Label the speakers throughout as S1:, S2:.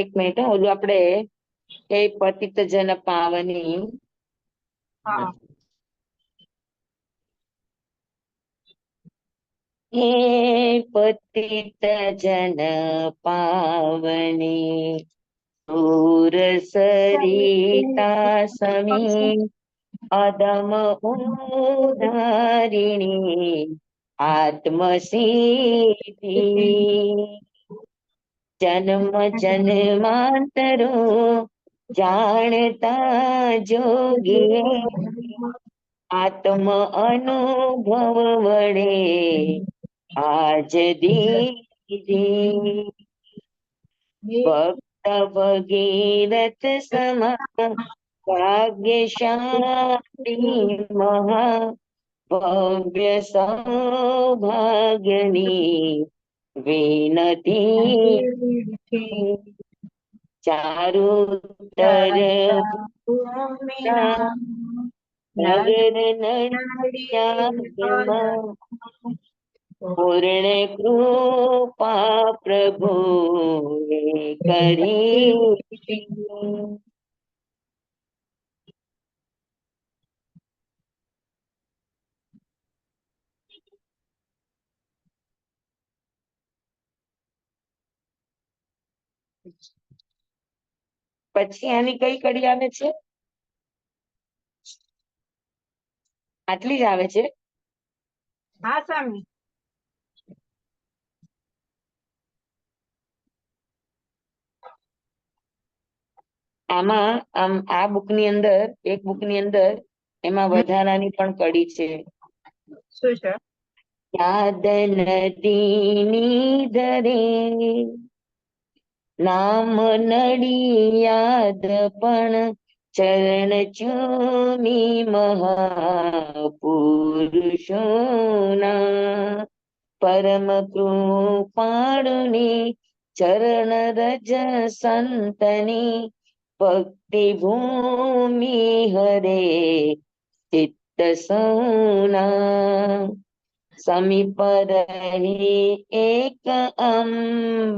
S1: એક મિનિટ ઓલું આપણે હે પતિત જન પાવની હે પતિત જન પાવની सूर सरिता समी अदम उदारिणी आत्म सिद्धि जन्म जन्मांतरो जानता जोगी आत्म अनुभव वडे आज दीदी भक्त भगीरथ समा भाग्यशाली महा भव्य सौभाग्यनी विनती चारुतर नगर नडियादમાં પૂર્ણ કૃપા પ્રભુ કરી પછી આની કઈ કડી આવે છે? આટલી જ આવે છે?
S2: હા સ્વામી.
S1: આમાં આ બુક ની અંદર એક બુક ની અંદર એમાં વધારાની પણ કડી છે.
S2: શું છે?
S1: યાદ નદીની દરે નામ નડી યાદ પણ ચરણ ચૂમી મહાપુરુષોના પરમ કૃપાળુની ચરણ રજ સંતની ભક્તિ ભૂમિ હરે ચિત્ત સૌના સમીપ રહી એક અંબાલાલે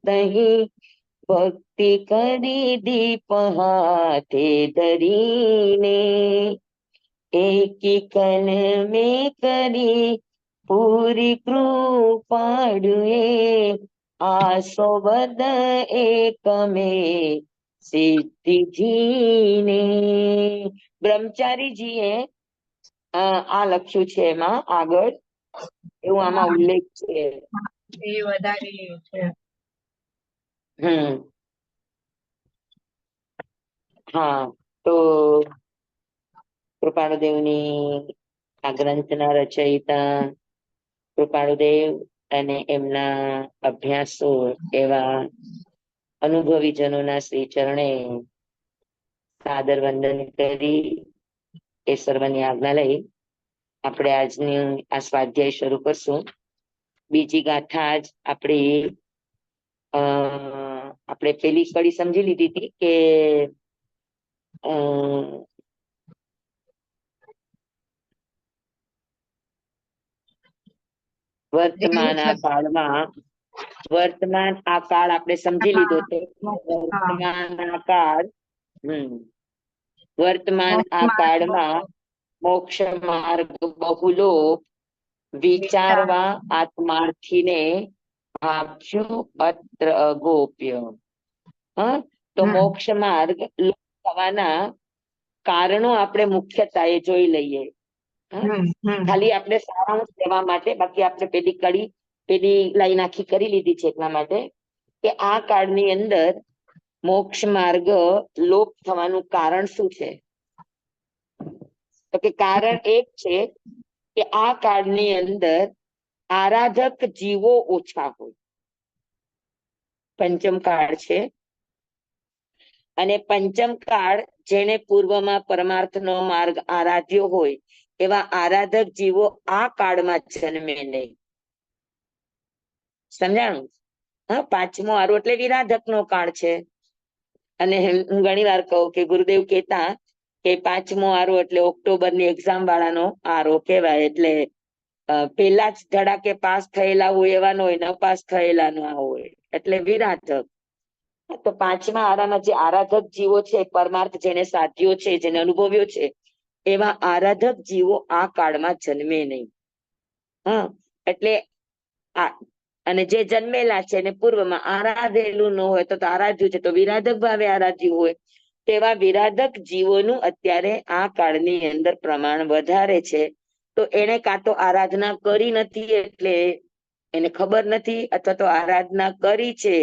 S1: તહી ભક્તિ કરી દીપ હાથે ધરીને એકી કલ મેં કરી પૂરી કૃપાળુએ આસો બદ એક મેં સિદ્ધિજીને બ્રહ્મચારીજીએ આ લખ્યું છે એમાં આગળ એવું આમાં ઉલ્લેખ છે.
S2: એ વધારે છે.
S1: હા તો કૃપાળુદેવની આ ગ્રંથના રચયિતા કૃપાળુદેવ અને એમના અભ્યાસો એવા અનુભવી જનોના શ્રી ચરણે સાદર વંદન કરી એ સર્વની આજ્ઞા લઈ આપણે આજની આ સ્વાધ્યાય શરૂ કરશું. બીજી ગાથા જ આપણે પેલી કડી સમજી લીધી હતી કે વર્તમાન આ કાળ આપણે સમજી લીધો છે. વર્તમાન આ કાળમાં મોક્ષ માર્ગ બહુલો વિચારવા આત્માર્થીને ભાવ્યું અત્ર અગોપ્ય. તો મોક્ષ માર્ગ થવાના કારણો આપણે મુખ્યતાએ જોઈ લઈએ. ખાલી આપણે સારાંશ લેવા માટે, બાકી આપણે પેલી લાઈન આખી કરી લીધી છે એટલા માટે કે આ કાળની અંદર મોક્ષ માર્ગ લોપ થવાનું કારણ શું છે? તો કે કારણ એક છે કે આ કાળની અંદર આરાધક જીવો ઓછા હોય. પંચમ કાળ છે અને પંચમ કાળ જેને પૂર્વમાં પરમાર્થનો માર્ગ આરાધ્યો હોય એવા આરાધક જીવો આ કાળમાં જન્મે નહીં. સમજાણું? હા, પાંચમો આરો એટલે વિરાધક નો કાળ છે. અને હું ઘણી વાર કહું કે ગુરુદેવ કહેતા કે પાંચમો આરો એટલે ઓક્ટોબર ની એક્ઝામ વાળાનો આરો કહેવાય. એટલે પેલા જ ધડાકે પાસ થયેલા હોય એવા ન હોય, ન પાસ થયેલા ના હોય, એટલે વિરાધક. તો પાંચમા આરાના જે આરાધક જીવો છે, પરમાર્થ જેને સાધ્યો છે, જેને અનુભવ્યો છે, એવા આરાધક જીવો આ કાળમાં જન્મે નહીં. હા, એટલે અને જે જન્મેલા છે એને પૂર્વમાં આરાધેલું ન હોય તો આરાધ્યું છે, તો વિરાધક ભાવે આરાધ્યું હોય, તેવા વિરાધક જીવોનું અત્યારે આ કાળની અંદર પ્રમાણ વધારે છે. તો એને કાં તો આરાધના કરી નથી એટલે એને ખબર નથી, અથવા તો આરાધના કરી છે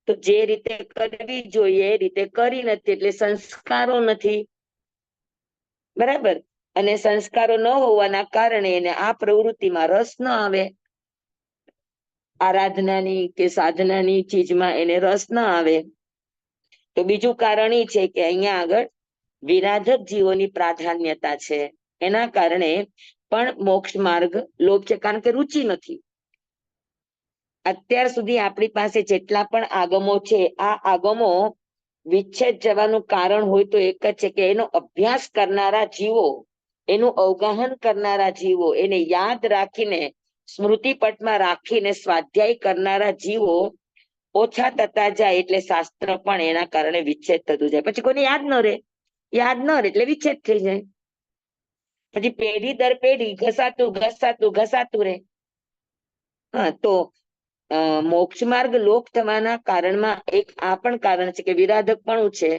S1: તો જે રીતે કરવી જોઈએ એ રીતે કરી નથી, એટલે સંસ્કારો નથી. બરાબર. અને સંસ્કારો ન હોવાના કારણે એને આ પ્રવૃત્તિમાં રસ ન આવે, આરાધનાની કે સાધનાની ચીજમાં એને રસ ન આવે. તો બીજું કારણ એ છે કે અહીંયા આગળ વિરાધક જીવોની પ્રાધાન્યતા છે, એના કારણે પણ મોક્ષ માર્ગ લોભ છે, કારણ કે રુચિ નથી. અત્યાર સુધી આપણી પાસે જેટલા પણ આગમો છે, આ આગમો વિચ્છેદ જવાનું કારણ હોય તો એક જ છે કે એનો અભ્યાસ કરનારા જીવો, એનું અવગાહન કરનારા જીવો, એને યાદ રાખીને સ્મૃતિપટમાં રાખીને સ્વાધ્યાય કરનારા જીવો ઓછા થતા જાય, એટલે શાસ્ત્ર પણ એના કારણે વિચ્છેદ થતું જાય. પછી કોઈને યાદ ન રહે, યાદ ન રહે એટલે વિચ્છેદ થઈ જાય. પછી પેઢી દર પેઢી ઘસાતું ઘસાતું ઘસાતું રહે. હા, તો મોક્ષ માર્ગ લોપ થવાના કારણમાં એક આ પણ કારણ છે કે વિરાધક પણ છે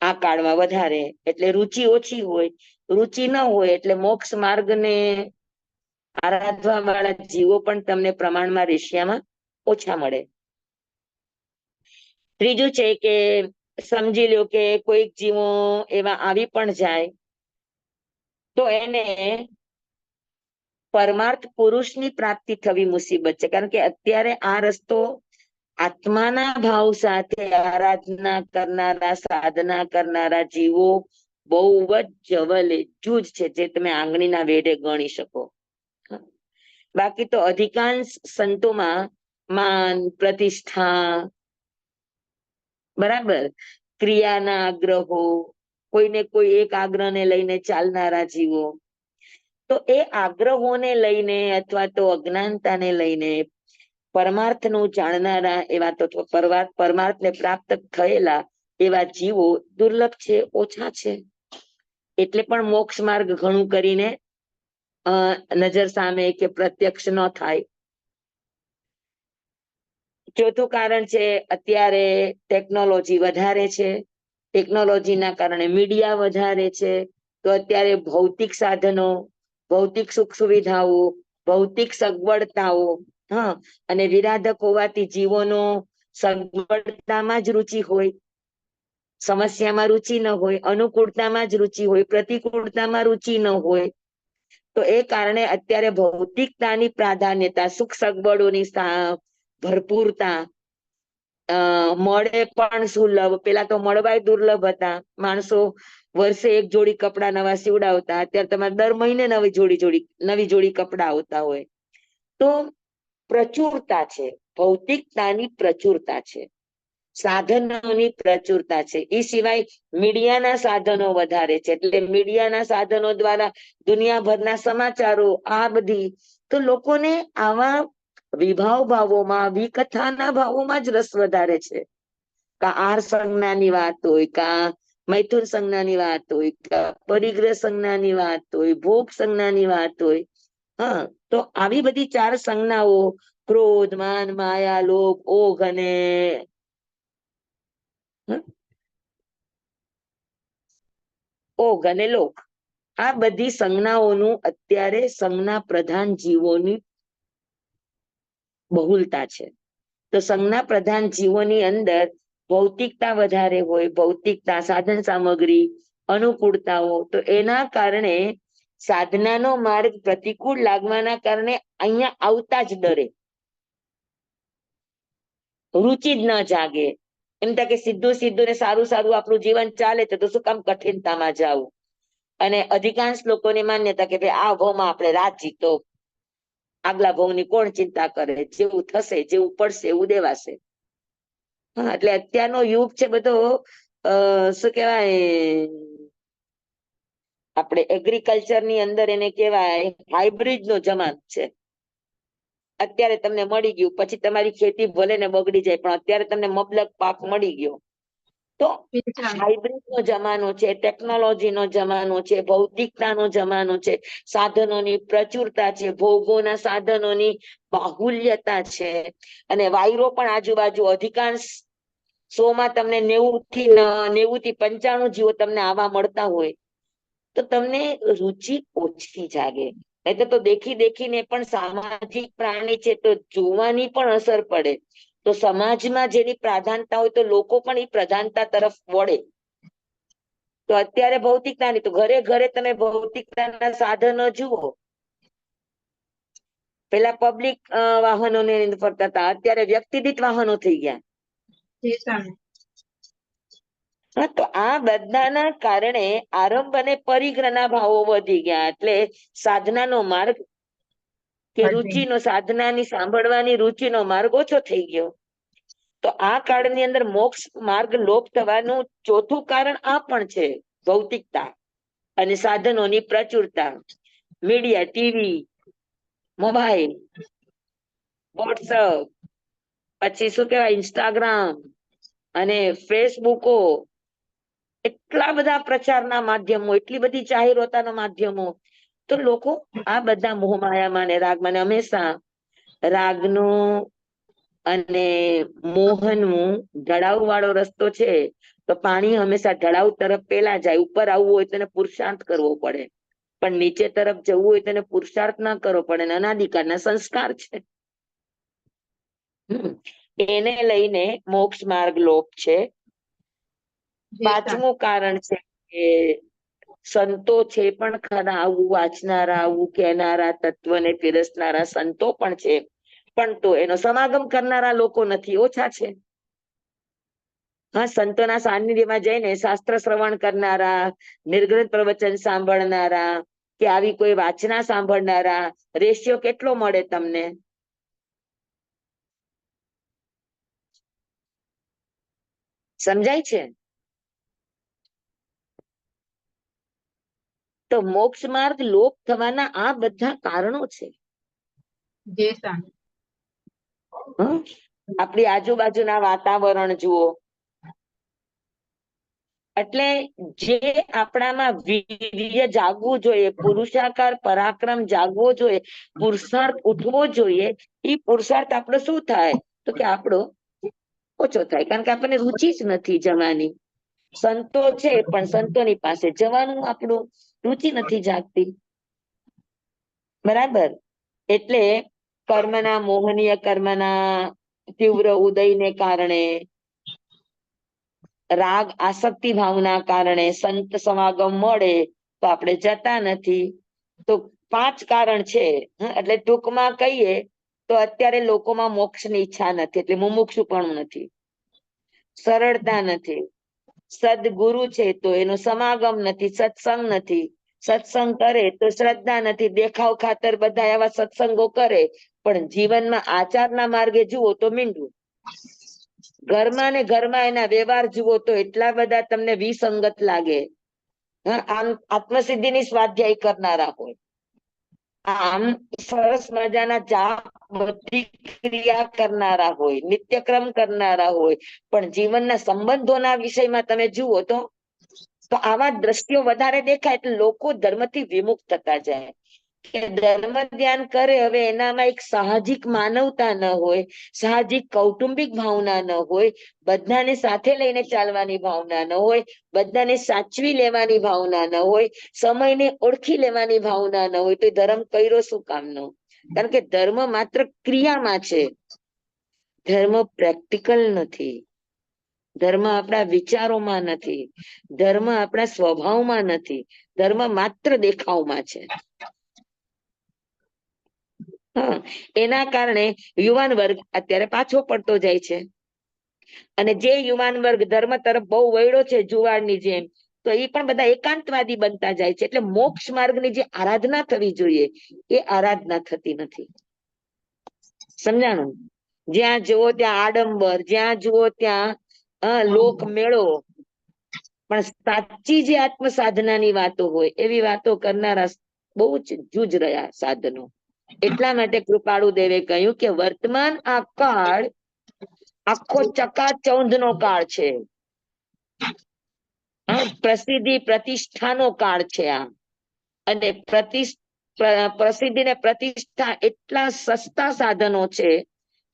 S1: આ કાળમાં વધારે, એટલે રુચિ ઓછી હોય. રુચિ ન હોય એટલે મોક્ષ માર્ગને આરાધવા વાળા જીવો પણ તમને પ્રમાણમાં રેશિયામાં ઓછા મળે. ત્રીજું છે કે સમજી લો કે કોઈક જીવો એવા આવી પણ જાય તો એને પરમાર્થ પુરુષની પ્રાપ્તિ થવી મુસીબત છે, કારણ કે અત્યારે આ રસ્તો આત્માના ભાવ સાથે આરાધના કરનારા, સાધના કરનારા જીવો બહુ જ જવલેજું જ છે, જે તમે આંગળીના વેઢે ગણી શકો. બાકી તો અધિકાંશ સંતોમાં માન, પ્રતિષ્ઠા, બરાબર, ક્રિયાના આગ્રહો, કોઈને કોઈ એક આગ્રહને લઈને ચાલનારા જીવો, તો એ આગ્રહોને લઈને અથવા તો અજ્ઞાનતાને લઈને પરમાર્થનું જાણનારા એવા તો પરમાર્થને પ્રાપ્ત થયેલા એવા જીવો દુર્લભ છે, ઓછા છે. એટલે પણ મોક્ષ માર્ગ ઘણું કરીને નજર સામે કે પ્રત્યક્ષ ન થાય. ચોથું કારણ છે અત્યારે ટેકનોલોજી વધારે છે, ટેકનોલોજીના કારણે મીડિયા વધારે છે, તો અત્યારે ભૌતિક સાધનો, ભૌતિક સુખ સુવિધાઓ, ભૌતિક સગવડતાઓ, હા, અને વિરાધક હોવાથી જીવોનો સગવડતામાં જ રુચિ હોય, સમસ્યામાં રુચિ ન હોય, અનુકૂળતામાં જ રુચિ હોય, પ્રતિકૂળતામાં રુચિ ન હોય. તો એ કારણે અત્યારે ભૌતિકતાની પ્રાધાન્યતા, સુખ સગવડોની ભરપૂરતા, મળે પણ સુલભ. પેલા તો મળવાય દુર્લભ હતા. માણસો વર્ષે એક જોડી કપડા નવા સીવડાવતા, અત્યારે તમારે દર મહિને નવી જોડી કપડા આવતા હોય. તો પ્રચુરતા છે, ભૌતિકતાની પ્રચુરતા છે, સાધનોની પ્રચુરતા છે. એ સિવાય મીડિયાના સાધનો વધારે છે, એટલે મીડિયાના સાધનો દ્વારા દુનિયાભરના સમાચારો, આ બધી, તો લોકોને આવા વિભાવ ભાવોમાં, વિકથાના ભાવોમાં જ રસ વધારે છે. કા આર સંજ્ઞાની વાત હોય, કા મૈથુન સંજ્ઞાની વાત હોય, કા પરિગ્રહ સંજ્ઞાની વાત હોય, ભોગ સંજ્ઞાની વાત હોય. હા, તો આવી બધી ચાર સંજ્ઞાઓ, ક્રોધ, માન, માયા, લોભ, ઓઘ અને લોક, આ બધી સંજ્ઞાઓનું અત્યારે સંજ્ઞા પ્રધાન જીવોની બહુલતા છે. તો સંજ્ઞા પ્રધાન જીવોની અંદર ભૌતિકતા વધારે હોય, ભૌતિકતા, સાધન સામગ્રી, અનુકૂળતાઓ, તો એના કારણે સાધનાનો માર્ગ પ્રતિકૂળ લાગવાના કારણે અહીંયા આવતા જ ડરે, રુચિ જ ન જાગે. એમ થાય કે સીધું સીધું ને સારું સારું આપણું જીવન ચાલે છે, તો શું કામ કઠિનતામાં જવું. અને અધિકાંશ લોકોની માન્યતા કે ભાઈ આ ભાવમાં આપણે રાજી, તો આગલા ભાવની કોણ ચિંતા કરે, જેવું થશે, જેવું પડશે એવું દેવાશે. હા, એટલે અત્યારનો યુગ છે બધો શું કેવાય, આપણે એગ્રીકલ્ચર ની અંદર એને કહેવાય હાઇબ્રિડ નો જમાનો છે. અત્યારે તમને મળી ગયું, પછી તમારી ખેતી ભલે ને બગડી જાય, પણ અત્યારે તમને મબલક પાક મળી ગયો. તો
S2: જી સ્વામી.
S1: હાઇબ્રિડ નો જમાનો છે, ટેકનોલોજી નો જમાનો છે, ભૌતિકતાનો જમાનો છે, સાધનોની પ્રચુરતા છે, ભોગોના સાધનોની બાહુલ્યતા છે, અને વાયરો પણ આજુબાજુ અધિકાંશ 100 માં તમને 90 થી 95 જીવો તમને આવા મળતા હોય, તો તમને રુચિ ઓછી જાગે. નહીં તો દેખી દેખીને પણ સામાજિક પ્રાણી છે, તો જોવાની પણ અસર પડે. તો સમાજમાં જેની પ્રાધાનતા હોય તો લોકો પણ એ પ્રધાનતા તરફ વળે. તો અત્યારે ભૌતિકતાની, તો ઘરે ઘરે તમે ભૌતિકતાના સાધનો જુઓ. પેલા પબ્લિક વાહનો ને ફરતા હતા, અત્યારે વ્યક્તિ દીઠ વાહનો થઈ ગયા.
S2: જી સ્વામી.
S1: હા, તો આ બધાના કારણે આરંભ અને પરિગ્રહના ભાવો વધી ગયા. એટલે સાધનાનો માર્ગ કે
S2: વધી.
S1: રુચિનો, સાધનાની સાંભળવાની રુચિનો માર્ગ ઓછો થઈ ગયો. તો આ કાળની અંદર મોક્ષ માર્ગ લોપ થવાનું ચોથું કારણ આ પણ છે, ભૌતિકતા અને સાધનોની પ્રચુરતા. મીડિયા, ટીવી, મોબાઈલ, વોટ્સઅપ, પછી શું કહેવાય ઇન્સ્ટાગ્રામ અને ફેસબુકો, એટલા બધા પ્રચારના માધ્યમો, એટલી બધી જાહેરાતોના માધ્યમો. તો લોકો આ બધા મોહમાયામાં ને રાગમાં ને હંમેશા રાગનું અને મોહનનું ઢળાવ વાળો રસ્તો છે. તો પાણી હંમેશા ઢળાવ તરફ પેલા જાય. ઉપર આવવું હોય તો એને પુરુષાર્થ કરવો પડે, પણ નીચે તરફ જવું હોય તો એને પુરુષાર્થ ના કરવો પડે. અનાદિકાળના સંસ્કાર છે. એને લઈને મોક્ષ માર્ગ લોપ છે.
S2: જી સ્વામી.
S1: 5મું કારણ છે કે સંતો છે પણ ખરા, આવું વાંચનારા, આવું કહેનારા, તત્વને પીરસનારા સંતો પણ છે, પણ તો એનો સમાગમ કરનારા લોકો નથી, ઓછા છે. હા, સંતોના સાનિધ્યમાં જઈને શાસ્ત્ર શ્રવણ કરનારા, નિર્ગ્રંથ પ્રવચન સાંભળનારા, કે આવી કોઈ વાચના સાંભળનારા રેશિયો કેટલો મળે તમને? સમજાય છે? તો મોક્ષ માર્ગ લોપ થવાના આ બધા કારણો છે.
S2: જી સ્વામી.
S1: આપણી આજુબાજુના વાતાવરણ જુઓ. એટલે જે આપણામાં વીર્ય જાગવું જોઈએ, પુરુષાકાર પરાક્રમ જાગવો જોઈએ, પુરુષાર્થ ઉઠવો જોઈએ, એ પુરુષાર્થ આપણો શું થાય? તો કે આપણો ઓછો થાય, કારણ કે આપણને રુચિ જ નથી જવાની. સંતો છે પણ સંતોની પાસે જવાનું આપણું રુચિ નથી જાગતી. બરાબર. એટલે કર્મના, મોહનીય કર્મના તીવ્ર ઉદયને કારણે, રાગ આસક્તિ ભાવના કારણે સંત સમાગમ મળે તો આપણે જતા નથી. તો 5 કારણ છે. એટલે ટૂંકમાં કહીએ તો અત્યારે લોકોમાં મોક્ષની ઈચ્છા નથી, એટલે મુમુક્ષુ પણ નથી, સરળતા નથી, સદગુરુ છે તો એનો સમાગમ નથી, સત્સંગ નથી, સત્સંગ કરે તો શ્રદ્ધા નથી, દેખાવ ખાતર બધા એવા સત્સંગો કરે, પણ જીવનમાં આચારના માર્ગે જુઓ તો મીંડું. ઘરમાં ને ઘરમાં એના વ્યવહાર જુઓ તો એટલા બધા તમને વિસંગત લાગે. આમ આત્મસિદ્ધિની સ્વાધ્યાય કરનારા હોય, આમ સરસ મજાના જાપ બધી ક્રિયા કરનારા હોય, નિત્યક્રમ કરનારા હોય, પણ જીવનના સંબંધોના વિષયમાં તમે જુઓ તો આવા દ્રશ્યો વધારે દેખાય, એટલે લોકો ધર્મથી વિમુખ થતા જાય. કે ધર્મ ધ્યાન કરે, હવે એનામાં એક સાહજિક માનવતા ન હોય, સાહજિક કૌટુંબિક ભાવના ન હોય, બધાને સાથે લઈને ચાલવાની ભાવના ન હોય, બધાને સાચવી લેવાની ભાવના ન હોય, સમયને ઓળખી લેવાની ભાવના ન હોય, તો ધર્મ કર્યો શું કામનો? કારણ કે ધર્મ માત્ર ક્રિયામાં છે, ધર્મ પ્રેક્ટિકલ નથી, ધર્મ આપણા વિચારોમાં નથી, ધર્મ આપણા સ્વભાવમાં નથી, ધર્મ માત્ર દેખાવમાં છે. એના કારણે યુવાન વર્ગ અત્યારે પાછો પડતો જાય છે. અને જે યુવાન વર્ગ ધર્મ તરફ બહુ વળ્યો છે જુવારની જેમ, તો એ પણ બધા એકાંતવાદી બનતા જાય છે. એટલે મોક્ષ માર્ગની જે આરાધના થવી જોઈએ એ આરાધના થતી નથી. સમજાણું? જ્યાં જુઓ ત્યાં આડંબર, જ્યાં જુઓ ત્યાં લોક મેળો, પણ સાચી જે આત્મ સાધનાની વાતો હોય એવી વાતો કરનારા બહુ જ જૂજ રહ્યા સાધનો. એટલા માટે કૃપાળુ દેવે કહ્યું કે વર્તમાન આ કાળ આખો ચકાચૌંધ નો કાળ છે. પ્રસિદ્ધિ પ્રતિષ્ઠાનો કાળ છે આ. અને પ્રસિદ્ધિ ને પ્રતિષ્ઠા એટલા સસ્તા સાધનો છે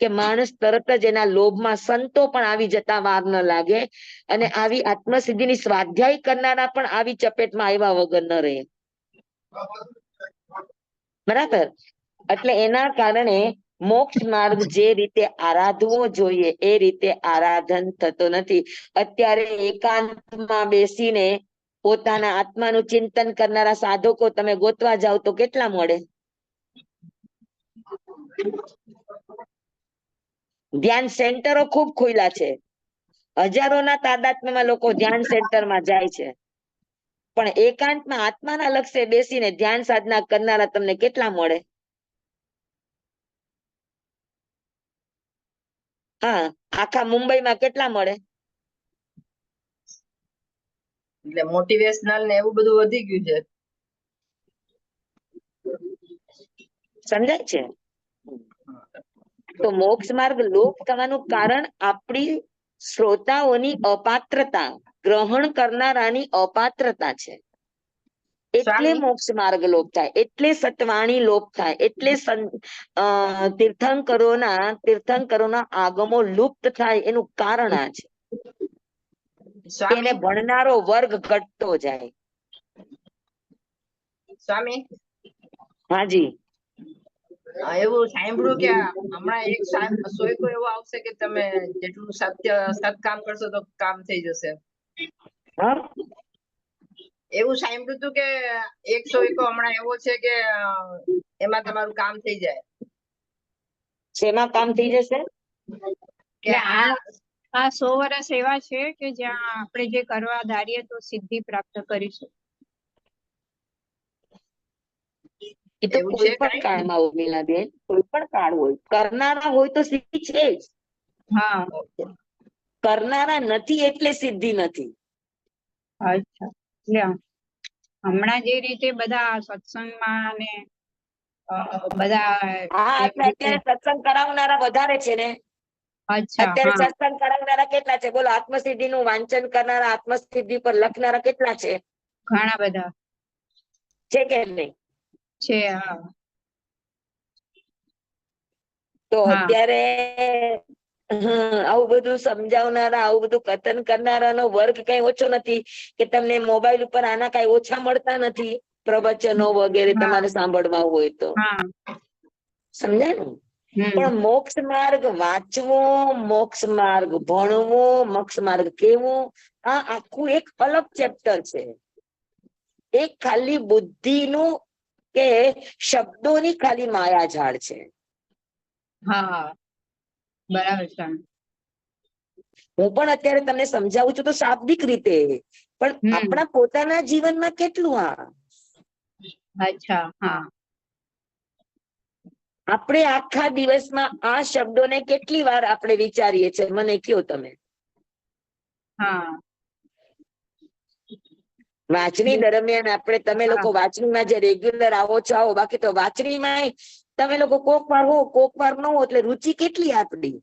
S1: કે માણસ તરત જ એના લોભમાં સંતો પણ આવી જતા વાર ન લાગે. અને આવી આત્મસિદ્ધિની સ્વાધ્યાય કરનારા પણ આવી ચપેટમાં આવ્યા વગર ન રહે. બરાબર. એટલે એના કારણે મોક્ષ માર્ગ જે રીતે આરાધવો જોઈએ એ રીતે આરાધન થતો નથી. અત્યારે એકાંતમાં બેસીને પોતાના આત્માનું ચિંતન કરનારા સાધકો તમે ગોતવા જાવ તો કેટલા મળે? ધ્યાન સેન્ટરો ખૂબ ખુલ્લા છે. હજારોના તાદાત્મ્યમાં લોકો ધ્યાન સેન્ટરમાં જાય છે. પણ એકાંતમાં આત્માના લક્ષ્ય બેસીને ધ્યાન સાધના કરનારા તમને કેટલા મળે? હા, આખા મુંબઈમાં કેટલા મળે?
S3: એટલે મોટિવેશનલ ને એવું બધું વધી ગયું છે.
S1: સમજાય છે? તો મોક્ષ માર્ગ લોપ થવાનું કારણ આપણી શ્રોતાઓની અપાત્રતા, ગ્રહણ કરનારાની અપાત્રતા છે. એટલે
S3: સ્વામી
S1: મોક્ષ માર્ગ લોપ થાય, એટલે સતવાણી લોપ થાય, એટલે તીર્થંકરોના આગમો લુપ્ત થાય એનું કારણ આ છે. તેને
S3: સ્વામી
S1: ભણનારો વર્ગ ઘટતો જાય.
S3: સ્વામી
S1: હાજી.
S3: એવું સાંભળ્યું કે હમણાં એક સોયકો એવો આવશે કે તમે જેટલું સત કામ કરશો તો કામ થઈ જશે.
S1: હા,
S3: એવું સાંભળ્યું હતું કે એક સોયકો હમણાં એવો છે કે એમાં તમારું કામ થઈ જાય.
S1: શેમાં કામ થઈ જશે?
S3: કે
S2: આ 100 વર્ષ એવા છે કે જ્યાં આપણે જે કરવા ધારીએ તો સિદ્ધિ પ્રાપ્ત કરીશું.
S1: એ તો
S3: એવું
S1: કોઈ
S3: છે
S1: પણ
S3: કઈ?
S1: કાળમાં ઉર્મિલાબેન, કોઈ પણ કાળ હોય, કરનારા હોય તો સિદ્ધિ છે જ.
S2: હા,
S1: કરનારા નથી એટલે સિદ્ધિ નથી.
S2: અચ્છા. લ્યો, હમણાં જે રીતે બધા સત્સંગમાં ને બધા
S1: હા,
S2: એવી
S1: એટલે
S2: રીતે.
S1: અત્યારે સત્સંગ કરાવનારા વધારે છે ને.
S2: અચ્છા,
S1: અત્યારે
S2: હા,
S1: સત્સંગ કરાવનારા કેટલા છે બોલો? આત્મસિદ્ધિ નું વાંચન કરનારા, આત્મસિદ્ધિ પર લખનારા કેટલા છે?
S2: ઘણા બધા
S1: છે કે નહીં?
S2: છે. હા,
S1: તો
S2: હા,
S1: અત્યારે આવું બધું સમજાવનારા, આવું બધું કથન કરનારાનો વર્ગ કઈ ઓછો નથી. કે તમને મોબાઈલ ઉપર આના કઈ ઓછા મળતા નથી. પ્રવચનો વગેરે
S2: હા,
S1: તમારે સાંભળવા હોય તો
S2: હા.
S1: સમજાય ને.
S2: હમ.
S1: પણ મોક્ષ માર્ગ વાંચવો, મોક્ષ માર્ગ ભણવો, મોક્ષ માર્ગ કેવું, આ આખું એક અલગ ચેપ્ટર છે. એક ખાલી બુદ્ધિનું કે શબ્દોની ખાલી માયાજાળ છે.
S2: હા, બરાબર છે.
S1: હું પણ અત્યારે તમને સમજાવું છું તો શાબ્દિક રીતે, પણ
S2: હમ.
S1: આપણા પોતાના જીવનમાં કેટલું આ
S2: અચ્છા. હા,
S1: આપણે આખા દિવસમાં આ શબ્દોને કેટલી વાર આપણે વિચારીએ છીએ? મને કયો તમે.
S2: હા,
S1: વાંચણી દરમિયાન તમે
S2: હા,
S1: લોકો વાંચણીમાં જે રેગ્યુલર આવો છો આવો, બાકી તો વાંચણીમાં તમે લોકો કોક વાર હો કોક વાર ન હો, એટલે રુચિ કેટલી આપડી.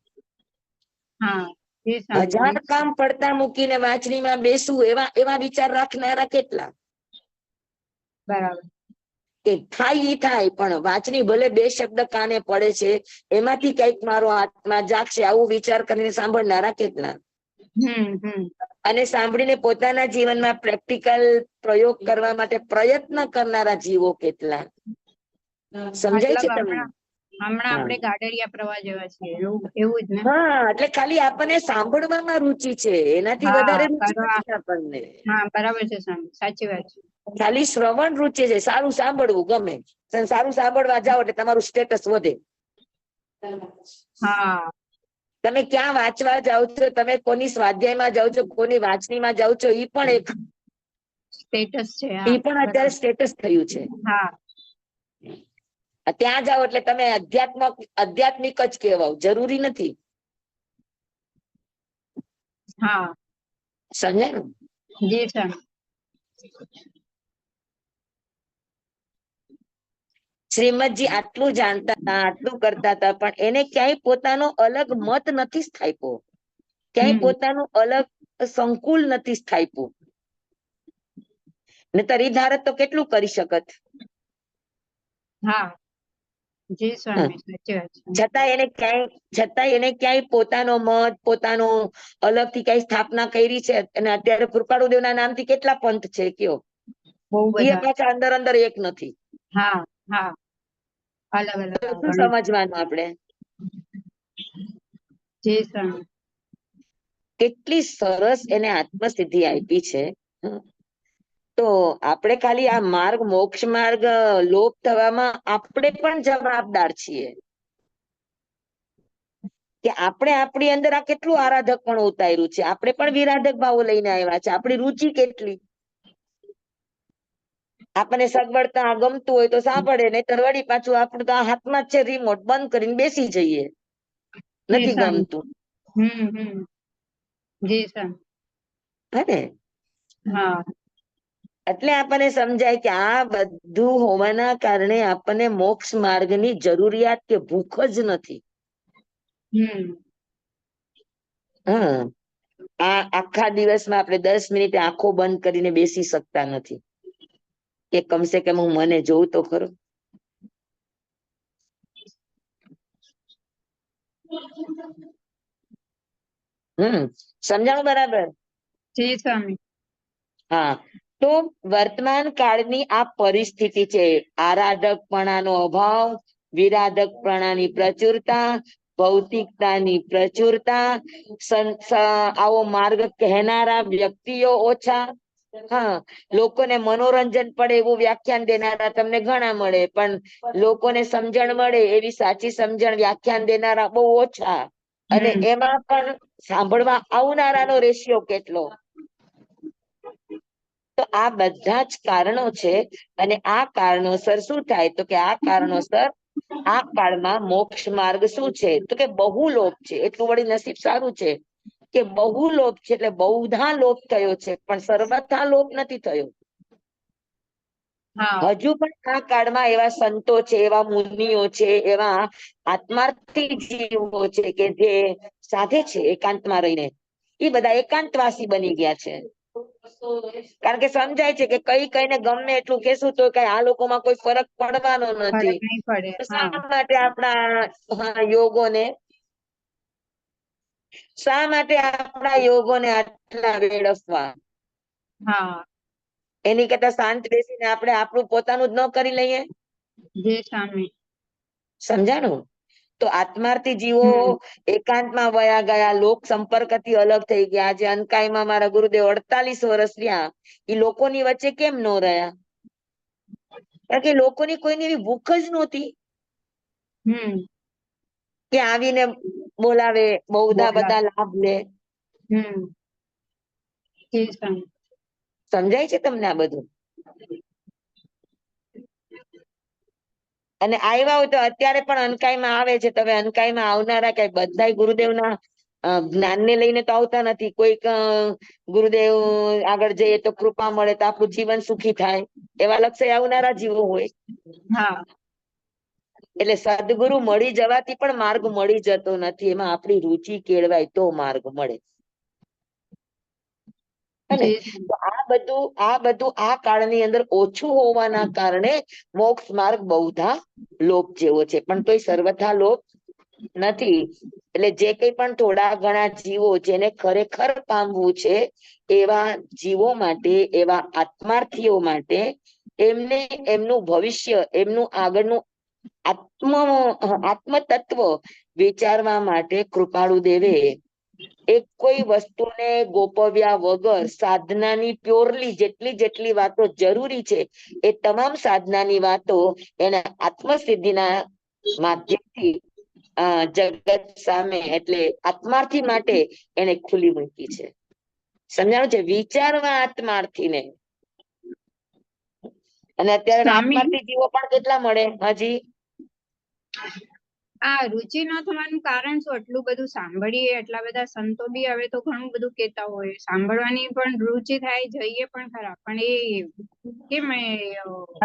S2: હા. એ સાંભળ્યું.
S1: 1000 કામ પડતા મૂકીને વાંચણીમાં બેસવું, એવા વિચાર રાખનારા કેટલા?
S2: બરાબર.
S1: કે થાય ઈ થાય, પણ વાંચણી ભલે 2 શબ્દ કાને પડે છે, એમાંથી કઈક મારો આત્મા જાગશે આવું વિચાર કરીને સાંભળનારા કેટલા?
S2: હમ.
S1: અને સાંભળીને પોતાના જીવનમાં પ્રેક્ટિકલ પ્રયોગ કરવા માટે પ્રયત્ન કરનારા જીવો કેટલા? સમજાય છે
S2: મતલબ
S1: તમને?
S2: હમણાં
S1: હા,
S2: આપણે ગાડરિયા પ્રવાહ જેવા છીએ, એવું જ ને.
S1: હા, એટલે ખાલી આપણને સાંભળવામાં રુચિ છે, એનાથી
S2: હા,
S1: વધારે રુચિ
S2: કરવા.
S1: નથી આપણને.
S2: હા, બરાબર છે. સાચી વાત છે.
S1: ખાલી શ્રવણ રુચિ છે, સારું સાંભળવું ગમે. સારું સાંભળવા જાઓ એટલે તમારું સ્ટેટસ વધે.
S2: હા,
S1: તમે ક્યાં વાંચવા જાઓ છો, તમે કોની સ્વાધ્યાયમાં જાઓ છો, કોની વાંચણીમાં જાઓ છો, ઈ પણ
S2: સ્ટેટસ છે. હા,
S1: અત્યારે
S2: બરાબર.
S1: સ્ટેટસ થયું છે.
S2: હા,
S1: ત્યાં જાઓ એટલે તમે આધ્યાત્મિક જ કહેવાવ, જરૂરી નથી.
S2: હા,
S1: સમજાય ને?
S2: જી સ્વામી.
S1: શ્રીમદજી આટલું જાણતા હતા, આટલું કરતા હતા, પણ એને ક્યાંય પોતાનો અલગ મત નથી સ્થાપ્યો, ક્યાંય
S2: હમ.
S1: પોતાનું અલગ સંકુલ નથી સ્થાપ્યું. નહીતર ઈ ધારત તો કેટલું કરી શકત.
S2: હા જી સ્વામી, સાચી વાત છે.
S1: છતાં એને ક્યાંય પોતાનો મત, પોતાનું અલગથી કઈ સ્થાપના કરી છે. અને અત્યારે કૃપાળુદેવના નામથી કેટલા પંથ છે કયો,
S2: બહુ
S1: એ
S2: બધા.
S1: પાછા અંદર અંદર એક નથી.
S2: હા હા, અલગ અલગ
S1: તો શું
S2: ઘણી.
S1: સમજવાનું આપણે?
S2: જી સ્વામી.
S1: કેટલી સરસ એને આત્મસિદ્ધિ આપી છે. તો આપણે ખાલી આ માર્ગ, મોક્ષ માર્ગ લોપ થવામાં આપણે પણ જવાબદાર છીએ. કે આપણે આપણી અંદર આ કેટલું આરાધક પણ ઉતાર્યું છે, આપણે પણ વિરાધક ભાવો લઈને આવ્યા છે. આપણી રુચિ કેટલી, આપણને સગવડતા ગમતું હોય તો સાંભળે, નહીતર વળી પાછું આપણું તો આ હાથમાં જ છે રિમોટ, બંધ કરીને બેસી જઈએ,
S2: જી
S1: નથી
S2: સ્વામી.
S1: ગમતું.
S2: જી સ્વામી.
S1: હે ને?
S2: હા.
S1: એટલે આપણને સમજાય કે આ બધું હોવાના કારણે આપણને મોક્ષ માર્ગની જરૂરિયાત કે ભૂખ જ નથી. હા, આ આખા દિવસમાં આપણે 10 મિનિટ આંખો બંધ કરીને બેસી શકતા નથી, કે કમસે કમ હું મને જોઉં તો ખરું. સમજાણું બરાબર?
S2: જી સ્વામી.
S1: હા, તો વર્તમાન કાળની આ પરિસ્થિતિ છે. આરાધકપણાનો અભાવ, વિરાધકપણાની પ્રચુરતા, ભૌતિકતાની પ્રચુરતા, આવો માર્ગ કહેનારા વ્યક્તિઓ ઓછા. હા, લોકોને મનોરંજન પડે એવું વ્યાખ્યાન દેનારા તમને ઘણા મળે, પણ લોકોને સમજણ મળે એવી સાચી સમજણ વ્યાખ્યાન દેનારા બહુ ઓછા. અને એમાં પણ સાંભળવા આવનારાનો રેશિયો કેટલો. તો આ બધા જ કારણો છે. અને આ કારણોસર શું થાય, તો કે આ કારણોસર આ કાળમાં મોક્ષ માર્ગ શું છે, તો કે બહુ લોભ છે. એટલું વળી નસીબ સારું છે કે બહુ લોભ છે, એટલે બહુધા લોભ થયો છે, પણ સર્વથા લોભ નથી થયો. હજુ પણ આ કાળમાં એવા સંતો છે, એવા મુનિઓ છે, એવા આત્માર્થી જીવો છે કે જે સાધે છે એકાંતમાં રહીને. એ બધા એકાંતવાસી બની ગયા છે. કારણ કે સમજાય છે કે કઈ કઈને ગમે એટલું કેશું તો કઈ આ લોકોમાં કોઈ ફરક પડવાનો
S2: ફરક
S1: નથી.
S2: નહીં પડે.
S1: શા માટે આપણા યોગોને આટલા વેડફવા?
S2: હા.
S1: એની કરતા શાંત બેસીને આપણે આપણું પોતાનું જ ન કરી લઈએ.
S2: જી સ્વામી.
S1: સમજાણું? તો આત્માર્થી જીવો એકાંતમાં વયા ગયા, લોક સંપર્કથી અલગ થઈ ગયા. આજે અનકાઈમાં મારા ગુરુદેવ 48 વર્ષ રહ્યા, એ લોકોની વચ્ચે કેમ ન રહ્યા? કારણ કે લોકોની કોઈની એવી ભૂખ જ નહોતી કે આવીને બોલાવે, બહુધા બધા લાભ લે.
S2: જી સ્વામી.
S1: સમજાય છે તમને આ બધું? અને આવ્યા હોય તો અત્યારે પણ અનકાઈમાં આવે છે. તમે અનકાઈમાં આવનારા કઈ બધા ગુરુદેવના જ્ઞાનને લઈને તો આવતા નથી. કોઈક ગુરુદેવ આગળ જઈએ તો કૃપા મળે તો આપણું જીવન સુખી થાય, એવા લક્ષ્ય આવનારા જીવો હોય.
S2: હા.
S1: એટલે સદગુરુ મળી જવાથી પણ માર્ગ મળી જતો નથી. એમાં આપણી રુચિ કેળવાય તો માર્ગ મળે. અને તો આ બધું આ કાળની અંદર ઓછું હોવાના કારણે મોક્ષ માર્ગ બહુધા લોભ જેવો છે, પણ તોય સર્વથા લોભ નથી. એટલે જે કઈ પણ થોડા ઘણા જીવો જેને ખરેખર પામવું છે, એવા જીવો માટે, એવા આત્માર્થીઓ માટે એમને એમનું ભવિષ્ય, એમનું આગળનું આત્મ તત્વ વિચારવા માટે કૃપાળુ દેવે એક કોઈ વસ્તુને ગોપવ્યા વગર સાધનાની પ્યોરલી જેટલી વાતો જરૂરી છે એ તમામ સાધનાની વાતો એને આત્મસિદ્ધિના માધ્યમથી જગત સામે, એટલે આત્માર્થી માટે એને ખુલ્લી મૂકી છે. સમજાણું છે? વિચારવા આત્માર્થીને. અને અત્યારે
S2: સ્વામી.
S1: આત્માર્થી જીવો પણ કેટલા મળે હજી?
S2: આ રુચિ ન થવાનું કારણ શું? એટલું બધું સાંભળીએ, એટલા બધા સંતો બી હવે તો ઘણું બધું કહેતા હોય, સાંભળવાની પણ રુચિ થાય, જઈએ પણ ખરા, પણ એ કેમ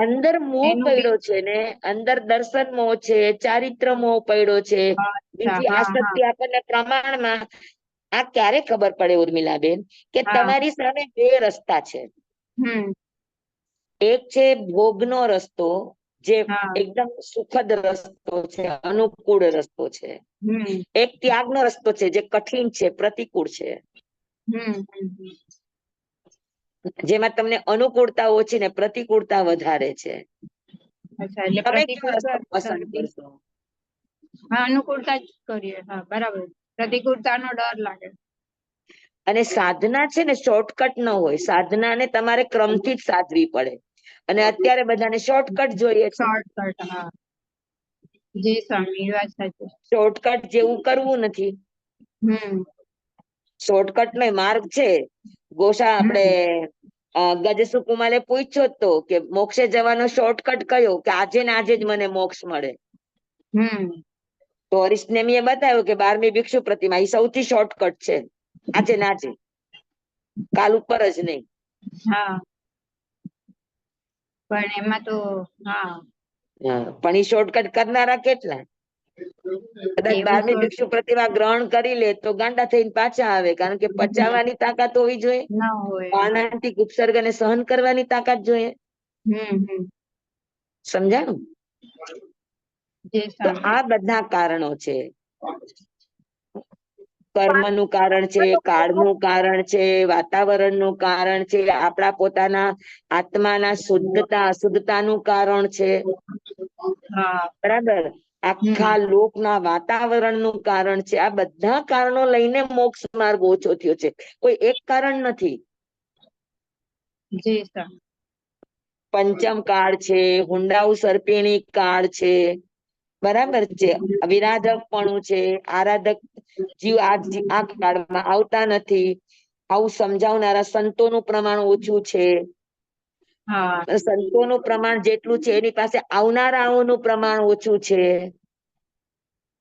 S1: અંદર મોહ
S2: એનું બી
S1: પડ્યો છે ને, અંદર દર્શન મોહ છે, ચારિત્ર મોહ પડ્યો છે,
S2: અચ્છા,
S1: બીજી
S2: હા
S1: આસક્તિ આપણને પ્રમાણમાં. આ ક્યારે ખબર પડે ઉર્મિલાબેન કે
S2: હા
S1: તમારી સામે બે રસ્તા છે.
S2: હમ
S1: એક છે ભોગનો રસ્તો, જે
S2: હા
S1: એકદમ સુખદ રસ્તો છે, અનુકૂળ રસ્તો છે.
S2: હમ
S1: એક ત્યાગનો રસ્તો છે, જે કઠિન છે, પ્રતિકૂળ છે.
S2: હમ
S1: જેમાં તમને અનુકૂળતા ઓછી ને પ્રતિકૂળતા વધારે છે.
S2: અચ્છા, એટલે
S1: તમે કયો રસ્તો
S2: પ્રતિકૂળતા
S1: પસંદ કરશો?
S2: હા, અનુકૂળતા જ કરીએ. હા, બરાબર. પ્રતિકૂળતાનો ડર લાગે.
S1: અને સાધના છે ને શોર્ટકટ ન હોય, સાધનાને તમારે ક્રમથી જ સાધવી પડે. અને અત્યારે બધાને શોર્ટકટ જોઈએ છે.
S2: શોર્ટકટ, હા. જી સ્વામી, એ વાત સાચી.
S1: શોર્ટકટ જેવું કરવું નથી.
S2: હમ
S1: શોર્ટકટ નો માર્ગ છે. ગોસા આપણે ગજસુકુમારે પૂછ્યો તો કે મોક્ષે જવાનો શોર્ટકટ કયો, કે આજે ને આજે જ મને મોક્ષ મળે.
S2: હમ
S1: તો અરિષ્નેમીએ બતાવ્યું કે 12મી ભિક્ષુ પ્રતિમા એ સૌથી શોર્ટકટ છે. આજે ના આજે, કાલ ઉપર જ નહીં.
S2: હા, પણ એમાં તો હા
S1: પણ એ શોર્ટકટ કરનારા કેટલા? કદાચ
S2: એવું
S1: 12મી
S2: શોર્ટ
S1: ભિક્ષુ પ્રતિમા ગ્રહણ કરી લે તો ગાંડા થઈને પાછા આવે, કારણ કે પચાવવાની તાકાત હોવી જોઈએ,
S2: ના હોય. હા.
S1: પ્રાણાંતિક ઉપસર્ગ ને સહન કરવાની તાકાત જોઈએ.
S2: હમ
S1: સમજાણું?
S2: જે
S1: તો
S2: સ્વામી.
S1: આ બધા કારણો છે. કર્મનું કારણ છે, કાળનું કારણ છે, વાતાવરણનું કારણ છે, આપણા પોતાના આત્માના શુદ્ધતા અશુદ્ધતાનું કારણ છે.
S2: હા
S1: બરાબર.
S2: હમ
S1: આખા લોકના વાતાવરણનું કારણ છે. આ બધા કારણો લઈને મોક્ષ માર્ગ ઓછો થયો છે, કોઈ એક કારણ નથી.
S2: જી સ્વામી.
S1: પંચમ કાળ છે, હુંડાઉ સર્પિણી કાળ છે, બરાબર છે, વિરાધકપણું છે, આરાધક જીવ આ કાળમાં આવતા નથી. આવું સમજાવનારા સંતોનું પ્રમાણ ઓછું છે.
S2: હા
S1: સંતોનું પ્રમાણ જેટલું છે, એની પાસે આવનારાઓનું પ્રમાણ ઓછું છે.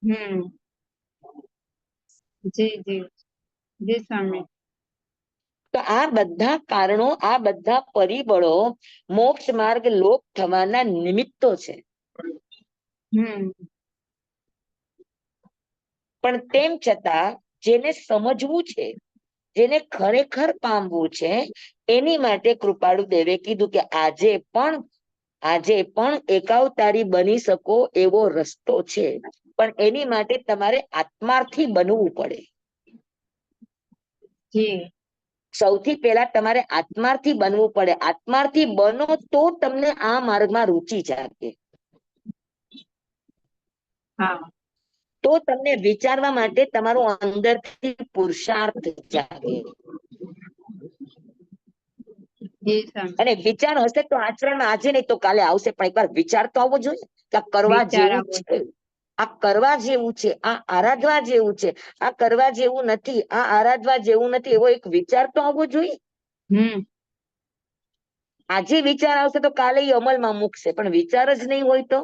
S2: હમ જી જી જી સ્વામી.
S1: તો આ બધા કારણો, આ બધા પરિબળો મોક્ષ માર્ગ લોપ થવાના નિમિત્તો છે.
S2: હમ
S1: પણ તેમ છતાં જેને સમજવું છે, જેને ખરેખર પામવું છે, એની માટે કૃપાળુ દેવે કીધું કે આજે પણ એકાવતારી બની શકો એવો રસ્તો છે. પણ એની માટે તમારે આત્માર્થી બનવું પડે.
S2: જી
S1: સૌથી પહેલા તમારે આત્માર્થી બનવું પડે. આત્માર્થી બનો તો તમને આ માર્ગમાં રુચિ જાગે.
S2: હા
S1: તો તમને વિચારવા માટે તમારો અંદરથી પુરુષાર્થ જાગે.
S2: જી સ્વામી.
S1: અને વિચાર હશે તો આચરણમાં આજે નહીં તો કાલે આવશે, પણ એકવાર વિચાર તો આવવો જોઈએ કે આ કરવા
S2: વિચાર
S1: જેવું
S2: આવો.
S1: છે, આ કરવા જેવું છે, આ આરાધવા જેવું છે, આ કરવા જેવું નથી, આ આરાધવા જેવું નથી, એવો એક વિચાર તો આવવો જોઈએ.
S2: હમ
S1: આજે વિચાર આવશે તો કાલે એ અમલમાં મૂકશે, પણ વિચાર જ નહીં હોય તો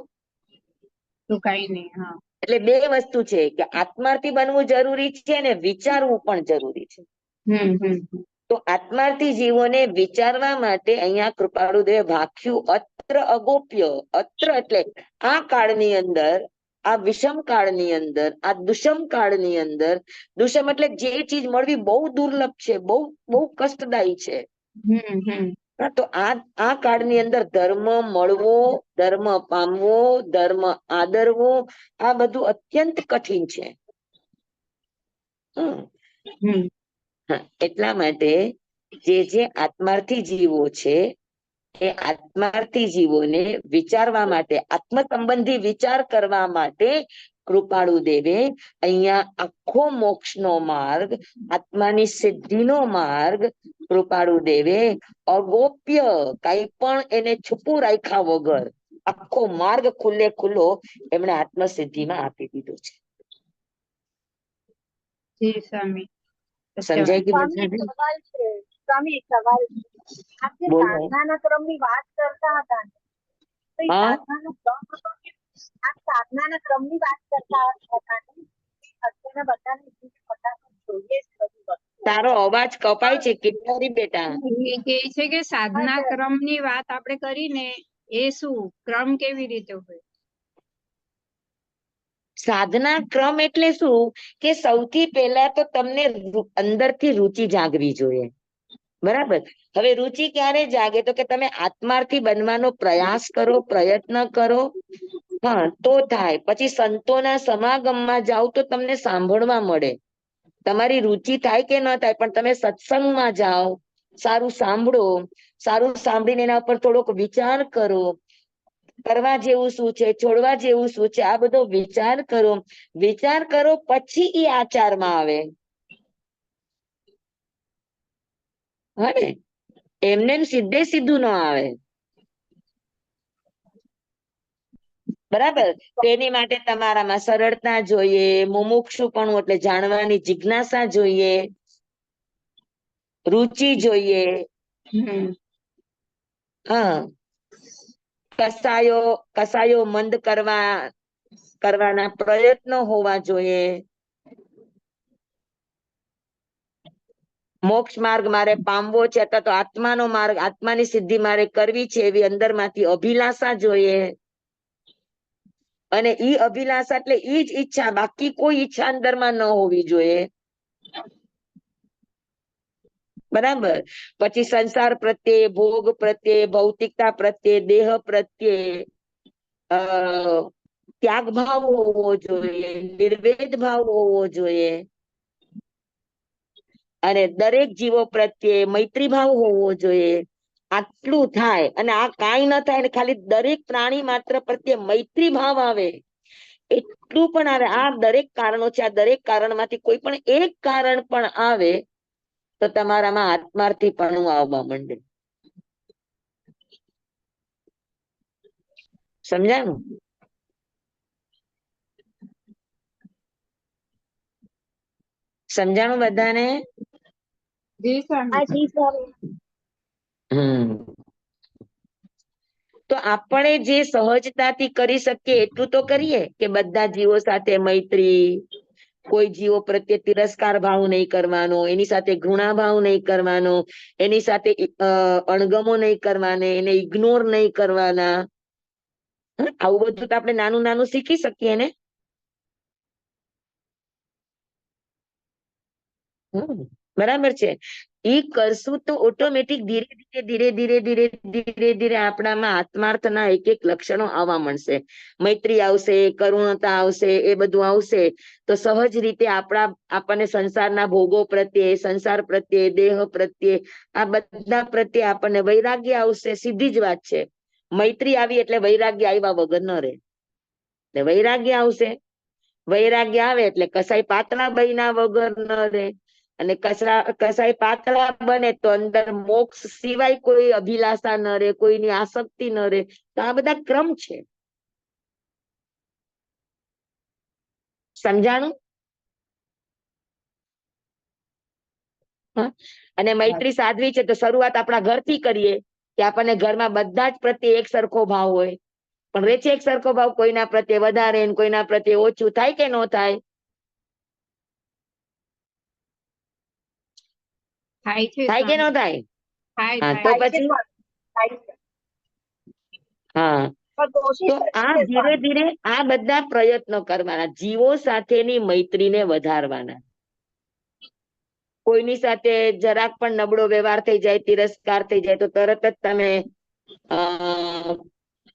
S2: કઈ નહીં. હા
S1: એટલે બે વસ્તુ છે કે આત્માર્થી બનવું જરૂરી છે અને વિચારવું પણ જરૂરી છે.
S2: હમ
S1: તો આત્માર્થી જીવોને વિચારવા માટે અહીંયા કૃપાળુદેવ ભાખ્યું અત્ર અગોપ્ય. અત્ર એટલે આ કાળની અંદર, આ વિષમ કાળની અંદર, આ દુષમ કાળની અંદર, દુષમ એટલે જે ચીજ મળવી બહુ દુર્લભ છે, બહુ બહુ કષ્ટદાયી છે.
S2: હમ
S1: તો આ કાળની અંદર ધર્મ મળવો, ધર્મ પામવો, ધર્મ આદરવો, આ બધું અત્યંત કઠિન છે.
S2: હમ
S1: એટલા માટે જે આત્માર્થી જીવો છે, એ આત્માર્થી જીવોને વિચારવા માટે, આત્મ સંબંધી વિચાર કરવા માટે કૃપાળુ દેવે અહીંયા આખો મોક્ષનો માર્ગ, આત્માની સિદ્ધિનો માર્ગ કૃપાળુ દેવે અગોપ્ય, કઈ પણ એને છુપું રાખ્યા વગર આખો માર્ગ ખુલ્લે ખુલ્લો એમણે આત્મસિદ્ધિમાં આપી દીધો છે.
S2: જી સ્વામી.
S1: સમજાય કે
S4: સ્વામી એક
S1: બધાને?
S4: સવાલ છે. સ્વામી એક સવાલ છે. આપ જે
S1: બોલો.
S4: સાધનાના ક્રમની વાત કરતા હતા ને, તો એ
S1: હા,
S4: સાધનાનો ક્રમ હતો કે આ સાધનાના ક્રમની વાત કરતા હતા ને, અત્યારના બધાને ફટાફટ જોઈએ જ બધી વસ્તુ.
S1: તારો અવાજ કપાય છે કિટરી બેટા.
S2: એ કહે છે કે સાધના ક્રમની વાત આપણે કરીને એ શું ક્રમ કેવી રીતે હોય?
S1: સાધના ક્રમ એટલે શું કે સૌથી પહેલા તો તમને અંદરથી રુચિ જાગવી જોઈએ, બરાબર? હવે રુચિ ક્યારે જાગે? તો કે તમે આત્માર્થી બનવાનો પ્રયાસ કરો, પ્રયત્ન કરો, હા તો થાય. પછી સંતોના સમાગમમાં જાઓ તો તમને સાંભળવા મળે. તમારી રુચિ થાય કે ન થાય, પણ તમે સત્સંગમાં જાઓ, સારું સાંભળો, સારું સાંભળીને એના ઉપર થોડોક વિચાર કરો, કરવા જેવું શું છે, છોડવા જેવું શું છે, આ બધો વિચાર કરો. વિચાર કરો પછી એ આચારમાં આવે. હા ને, એમને એમ સીધે સીધું ન આવે, બરાબર? તેની માટે તમારામાં સરળતા જોઈએ, મુમુક્ષુપણું એટલે જાણવાની જિજ્ઞાસા જોઈએ, રુચિ જોઈએ. હા, કસાયો મંદ કરવાના પ્રયત્નો હોવા જોઈએ. મોક્ષ માર્ગ મારે પામવો છે, અથવા તો આત્માનો માર્ગ, આત્માની સિદ્ધિ મારે કરવી છે, એવી અંદરમાંથી અભિલાષા જોઈએ. અને ઈ અભિલાષા એટલે ઈ જ ઈચ્છા, બાકી કોઈ ઈચ્છા અંદરમાં ન હોવી જોઈએ, બરાબર? પછી સંસાર પ્રત્યે, ભોગ પ્રત્યે, ભૌતિકતા પ્રત્યે, દેહ પ્રત્યે ત્યાગ ભાવ હોવો જોઈએ, નિર્વેદ ભાવ હોવો જોઈએ. અને દરેક જીવો પ્રત્યે મૈત્રી ભાવ હોવો જોઈએ. આટલું થાય અને આ કાંઈ ન થાય ને ખાલી દરેક પ્રાણી માત્ર પ્રત્યે મૈત્રી ભાવ આવે, એટલું પણ આવે. આ દરેક કારણો છે, આ દરેક કારણમાંથી કોઈ પણ એક કારણ પણ આવે તો તમારામાં આત્માર્થી પણ આવવા માંડે. સમજાયું? સમજાણું બધાને?
S2: જી સ્વામી.
S4: જી સ્વામી.
S1: તો આપણે જે સહજતાથી કરી શકીએ એટલું તો કરીએ, કે બધા જીવો સાથે મૈત્રી, કોઈ જીવો પ્રત્યે તિરસ્કાર ભાવ નહીં કરવાનો, એની સાથે ઘૃણા ભાવ નહીં કરવાનો, એની સાથે અણગમો નહીં કરવાના, એને ઇગ્નોર નહીં કરવાના. આવું બધું તો આપણે નાનું નાનું શીખી શકીએ ને. બરાબર છે. ઈ કરશું તો ઓટોમેટિક ધીરે ધીરે ધીરે ધીરે ધીરે ધીરે ધીરે આપણામાં આત્માર્થના એક એક લક્ષણો આવવા મળશે. મૈત્રી આવશે, કરુણતા આવશે, એ બધું આવશે તો સહજ રીતે આપણને સંસારના ભોગો પ્રત્યે, સંસાર પ્રત્યે, દેહ પ્રત્યે, આ બધા પ્રત્યે આપણને વૈરાગ્ય આવશે. સીધી જ વાત છે. મૈત્રી આવી એટલે વૈરાગ્ય આવ્યા વગર ન રહે. એટલે વૈરાગ્ય આવશે, વૈરાગ્ય આવે એટલે કસાય પાતળા બન્યા વગર ન રહે. અને કસાય પાતળા બને તો અંદર મોક્ષ સિવાય કોઈ અભિલાષા ન રહે, કોઈની આસક્તિ ન રહે. તો આ બધા ક્રમ છે. સમજાણું? અને મૈત્રી સાધવી છે તો શરૂઆત આપણા ઘરથી કરીએ, કે આપણને ઘરમાં બધા જ પ્રત્યે એક સરખો ભાવ હોય. પણ રે છે એક સરખો ભાવ, કોઈના પ્રત્યે વધારે, કોઈના પ્રત્યે ઓછું, થાય કે ન થાય?
S2: થાય છે
S1: થાય કે ન
S2: સ્વામી.
S1: થાય?
S2: થાય
S1: હા, તો
S2: થાય.
S1: પછી હા,
S4: પણ કોશિશ
S1: તો આ
S4: કરીએ
S1: ધીરે ધીરે આ બધા પ્રયત્નો કરવાના, જીવો સાથેની મૈત્રીને વધારવાના. કોઈની સાથે જરાક પણ નબળો વ્યવહાર થઈ જાય, તિરસ્કાર થઈ જાય તો તરત જ તમે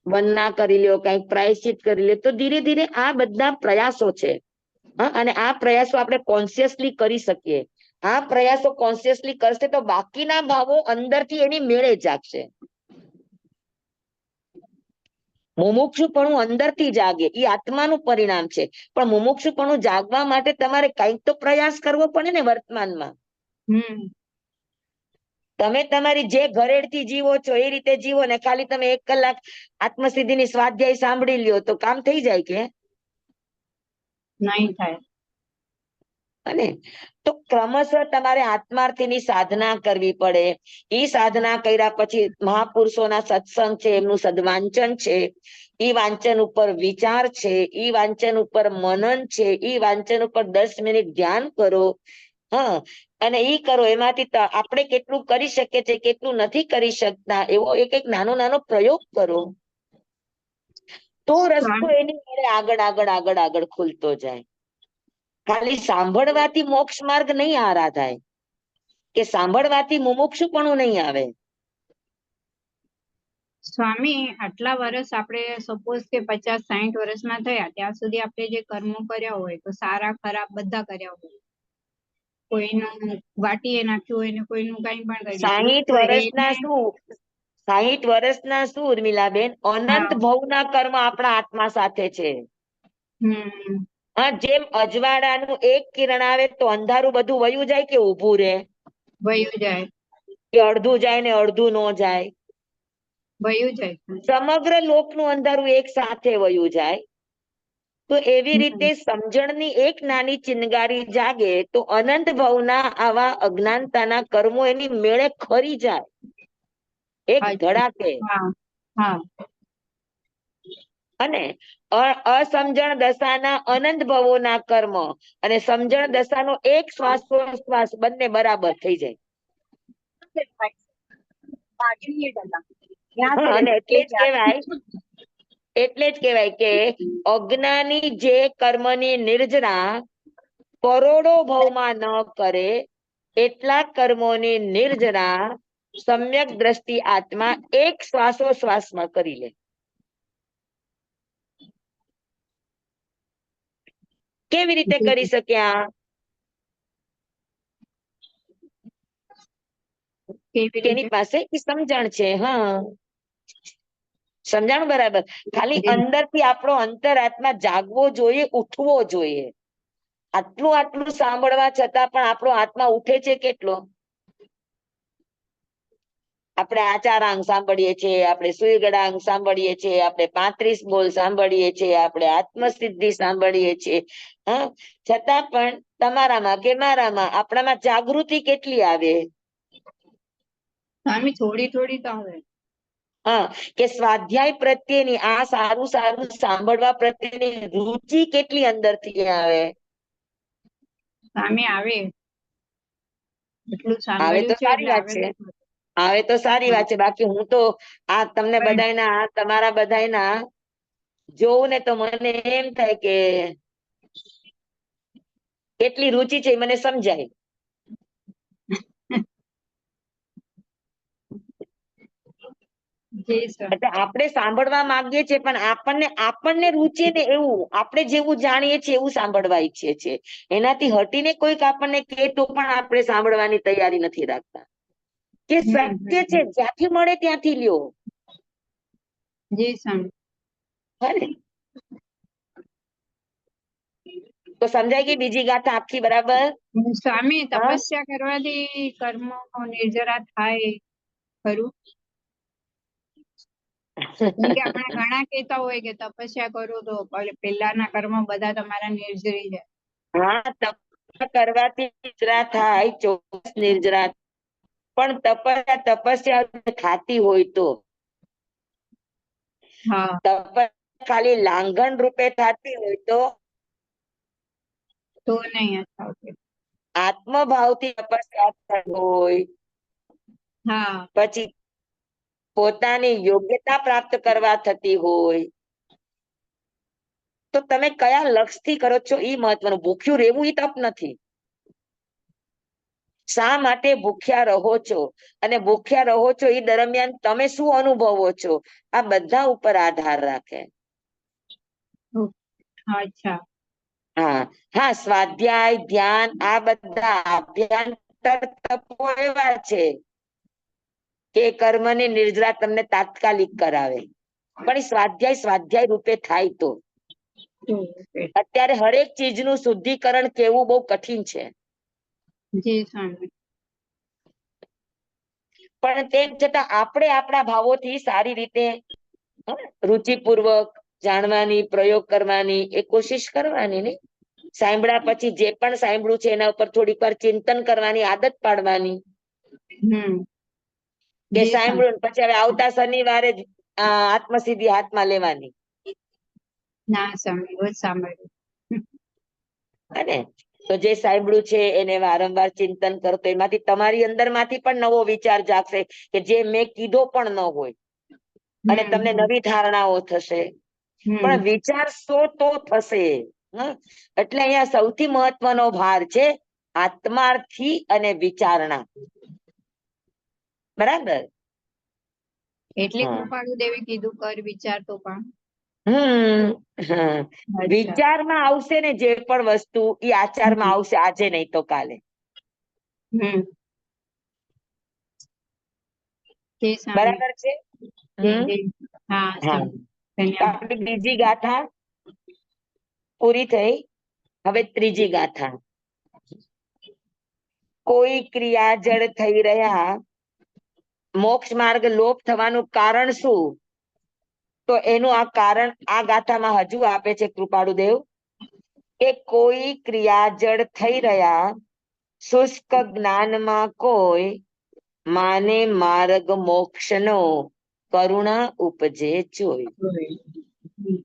S1: વંદના કરી લ્યો, કઈક પ્રાયશ્ચિત કરી લ્યો. તો ધીરે ધીરે આ બધા પ્રયાસો છે. અને આ પ્રયાસો આપણે કોન્શિયસલી કરી શકીએ. આ પ્રયાસો કોન્શિયસલી કરશે તો બાકીના ભાવો અંદરથી એની મેળે જાગશે. મુમુક્ષુપણું અંદરથી જાગે, એ આત્માનું પરિણામ છે. પણ મુમુક્ષુપણું જાગવા માટે તમારે કઈક તો પ્રયાસ કરવો પડે ને વર્તમાનમાં. તમે તમારી જે ઘરેડથી જીવો છો એ રીતે જીવો ને ખાલી તમે 1 કલાક આત્મસિદ્ધિની સ્વાધ્યાય સાંભળી લ્યો તો કામ થઈ જાય કે?
S2: નહીં થાય.
S1: અને તો ક્રમશઃ તમારે આત્માર્થીની સાધના કરવી પડે. એ સાધના કર્યા પછી મહાપુરુષોના સત્સંગ છે, એમનું સદવાંચન છે, ઈ વાંચન ઉપર વિચાર છે, ઈ વાંચન ઉપર મનન છે, ઈ વાંચન ઉપર 10 મિનિટ ધ્યાન કરો. હા, અને ઈ કરો એમાંથી આપણે કેટલું કરી શકીએ છીએ, કેટલું નથી કરી શકતા, એવો એક એક નાનો નાનો પ્રયોગ કરો, તો રસ્તો એની મેળે આગળ આગળ આગળ આગળ ખુલતો જાય. ખાલી સાંભળવાથી મોક્ષ માર્ગ નહીં આરાધાય, કે સાંભળવાથી મુમુક્ષુપણું નહીં આવે.
S2: સ્વામી, આટલા વર્ષ આપણે સપોઝ કે 50-60 વર્ષના થયા, ત્યાં સુધી આપણે જે કર્મો કર્યા હોય, તો સારા ખરાબ બધા કર્યા હોય, કોઈનું વાટીએ નાખ્યું હોય ને કોઈનું કઈ પણ કરી દીધું,
S1: 60
S2: તો
S1: વર્ષના
S2: એને
S1: શું 60 વર્ષના શું ઉર્મિલાબેન, અનંત
S2: હા.
S1: ભવના કર્મ આપણા આત્મા સાથે છે.
S2: હમ
S1: હા, જેમ અજવાળાનું એક કિરણ આવે તો અંધારું બધું વયું જાય કે ઊભું રહે,
S2: વયું જાય,
S1: કે અડધું જાય ને અડધું ન જાય,
S2: વયું જાય.
S1: સમગ્ર લોકનું અંધારું એક સાથે વયું જાય. તો એવી રીતે સમજણની એક નાની ચિનગારી જાગે તો અનંત ભવના આવા અજ્ઞાનતાના કર્મો એની મેળે ખરી જાય, એક ધડાકે.
S2: હા હા
S1: અને અસમજણ દશાના અનંત ભવોના કર્મ અને સમજણ દશાનો એક શ્વાસોશ્વાસ બંને બરાબર થઈ જાય. અને એટલે જ કહેવાય કે અજ્ઞાની જે કર્મની નિર્જરા કરોડો ભવમાં ન કરે, એટલા કર્મોની નિર્જરા સમ્યક દ્રષ્ટિ આત્મા એક શ્વાસોશ્વાસમાં કરી લે. કેવી રીતે કરી શક્યા?
S2: કેવી
S1: એની
S2: રીતે?
S1: પાસે ઈ સમજણ છે. હા, સમજાણું બરાબર. ખાલી અંદરથી આપણો અંતરાત્મા જાગવો જોઈએ, ઉઠવો જોઈએ. આટલું આટલું સાંભળવા છતાં પણ આપણો આત્મા ઉઠે છે કેટલો? આપણે આચારાંગ સાંભળીએ છીએ, આપણે સુઈગડાંગ સાંભળીએ છીએ, આપણે 35 બોલ સાંભળીએ છીએ, આપણે આત્મસિદ્ધિ સાંભળીએ છીએ. હા, છતાં પણ તમારામાં કે મારામાં આપણામાં જાગૃતિ કેટલી આવે?
S2: સ્વામી, થોડી થોડી તો આવે.
S1: હા, કે સ્વાધ્યાય પ્રત્યેની આ સારું સારું સાંભળવા પ્રત્યેની રુચિ કેટલી અંદરથી આવે?
S2: સ્વામી, આવે. એટલું
S1: આવે તો
S2: સાંભળ્યું છે
S1: સારી
S2: એટલે
S1: વાત
S2: આવે
S1: છે,
S2: તો ખરું.
S1: આવે તો સારી વાત છે. બાકી હું તો આ તમને
S2: પણ
S1: બધાયના તમારા બધાયના જોઉં ને તો મને એમ થાય કે કેટલી રુચિ છે એ મને સમજાય.
S2: જી સર.
S1: એટલે આપણે સાંભળવા માંગીએ છીએ પણ આપણને રૂચે ને એવું આપણે જેવું જાણીએ છીએ એવું સાંભળવા ઈચ્છીએ છીએ. એનાથી હટીને કોઈક આપણને કહે તો પણ આપણે સાંભળવાની તૈયારી નથી રાખતા, કે સત્ય છે જ્યાંથી મળે ત્યાંથી લ્યો.
S2: જી સ્વામી.
S1: હે ને? તો સમજાય ગઈ બીજી ગાથા આખી બરાબર?
S2: સ્વામી,
S1: હા,
S2: તપસ્યા કરવાથી કર્મો નિર્જરા થાય ખરું? કેમ કે આપણે ઘણા કહેતા હોય કે તપસ્યા કરો તો પેલાના કર્મ બધા તમારા નિર્જરી જાય.
S1: હા, તપસ્યા કરવાથી નિર્જરા થાય, ચોક્કસ નિર્જરા. પણ તપસ્યા થતી હોય તો
S2: હા,
S1: તપસ્યા ખાલી લાંઘન રૂપે થતી હોય
S2: તો નહીં થતું.
S1: આત્મભાવથી તપસ્યા થતી હોય,
S2: હા,
S1: પછી પોતાની યોગ્યતા પ્રાપ્ત કરવા થતી હોય, તો તમે કયા લક્ષ્યથી કરો છો એ મહત્વનું. ભૂખ્યું રહેવું એ તપ નથી. શા માટે ભૂખ્યા રહો છો અને ભૂખ્યા રહો છો એ દરમિયાન તમે શું અનુભવો છો, આ બધા ઉપર આધાર રાખે.
S2: અચ્છા.
S1: હા હા, સ્વાધ્યાય ધ્યાન આ બધા અભ્યંતર તપો એવા છે કે કર્મની નિર્જરા તમને તાત્કાલિક કરાવે, પણ એ સ્વાધ્યાય રૂપે થાય તો. અત્યારે હરેક ચીજનું શુદ્ધિકરણ કેવું બહુ કઠિન છે,
S2: જી સ્વામી.
S1: પણ તેમ છતાં આપણે આપણા ભાવોથી સારી રીતે રુચિપૂર્વક જાણવાની, પ્રયોગ કરવાની એ કોશિશ કરવાની ને. સાંભળ્યા પછી જે પણ સાંભળ્યું છે એના ઉપર થોડીક વાર ચિંતન કરવાની આદત પાડવાની. કે
S2: જી સ્વામી.
S1: સાંભળ્યું ને પછી હવે આવતા શનિવારે જ આત્મસિદ્ધિ હાથમાં લેવાની.
S2: ના સ્વામી, રોજ સાંભળ્યું.
S1: અને તો જે સાંભળ્યું છે એને વારંવાર ચિંતન કરો તો એમાંથી તમારી અંદર માંથી પણ નવો વિચાર જાગશે કે જે મેં કીધો પણ ન હોય, અને તમને નવી ધારણાઓ થશે. પણ વિચારશો તો થશે. એટલે અહીંયા સૌથી મહત્વનો ભાર છે આત્માર્થી અને વિચારણા. બરાબર.
S2: એટલે
S1: હા.
S2: કૃપાળુ દેવે કીધું કર વિચાર તો પણ. અચ્છા.
S1: વિચારમાં આવશે ને જે પણ વસ્તુ એ આચારમાં આવશે, આજે નહીં તો કાલે.
S2: જી સ્વામી.
S1: બરાબર છે.
S2: જી. હા
S1: હા,
S2: સ્વામી.
S1: તો
S2: ધન્યવાદ.
S1: આપણી બીજી ગાથા પૂરી થઈ. હવે ત્રીજી ગાથા. કોઈ ક્રિયા જડ થઈ રહ્યા મોક્ષ માર્ગ લોપ થવાનું કારણ શું? તો એનું આ કારણ આ ગાથામાં હજુ આપે છે કૃપાળુદેવ કે કોઈ ક્રિયા જડ થઈ રહ્યા શુષ્ક જ્ઞાનમાં કોઈ માને માર્ગ મોક્ષનો કરુણા ઉપજે જોઈ.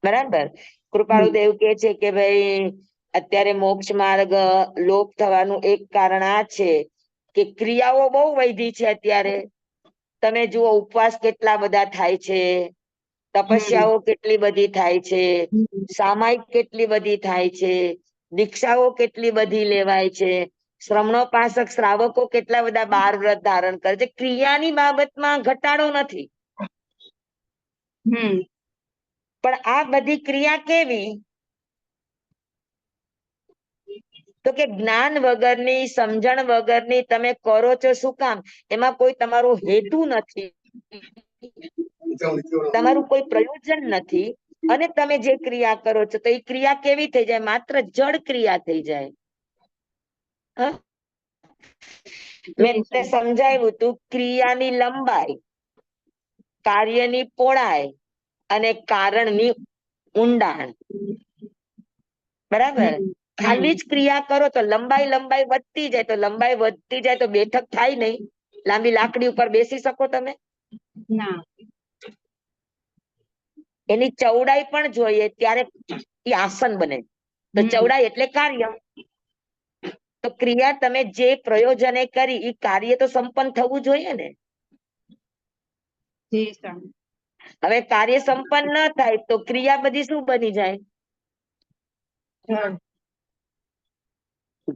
S1: બરાબર. કૃપાળુદેવ કે છે કે ભાઈ અત્યારે મોક્ષ માર્ગ લોપ થવાનું એક કારણ આ છે કે ક્રિયાઓ બહુ વધી છે અત્યારે. તમે જુઓ ઉપવાસ કેટલા બધા થાય છે, તપસ્યાઓ કેટલી બધી થાય છે, સામાયિક કેટલી બધી થાય છે, દીક્ષાઓ કેટલી બધી લેવાય છે, શ્રમણોપાસક શ્રાવકો કેટલા બધા બાર વ્રત ધારણ કરે છે. ક્રિયાની બાબતમાં ઘટાડો નથી. પણ આ બધી ક્રિયા કેવી? તો કે જ્ઞાન વગરની, સમજણ વગરની તમે કરો છો. શું કામ? એમાં કોઈ તમારો હેતુ નથી, તમારું કોઈ પ્રયોજન નથી, અને તમે જે ક્રિયા કરો છો તો એ ક્રિયા કેવી થઈ જાય? માત્ર જડ ક્રિયા થઈ જાય. મેં તમને સમજાવ્યું તું ક્રિયાની લંબાઈ, કાર્યની પહોળાઈ અને કારણની ઊંડાણ. બરાબર. ખાલી જ ક્રિયા કરો તો લંબાઈ વધતી જાય, તો લંબાઈ વધતી જાય તો બેઠક થાય નહીં. લાંબી લાકડી ઉપર બેસી શકો તમે?
S2: ના.
S1: એની ચૌડાઈ પણ જોઈએ ત્યારે એ આસન બને. તો ચૌડાઈ એટલે કાર્ય. તો ક્રિયા તમે જે પ્રયોજને કરી એ કાર્ય તો સંપન્ન થવું જોઈએ ને.
S2: જી સ્વામી.
S1: હવે કાર્ય સંપન્ન ન થાય તો ક્રિયા બધી શું બની જાય?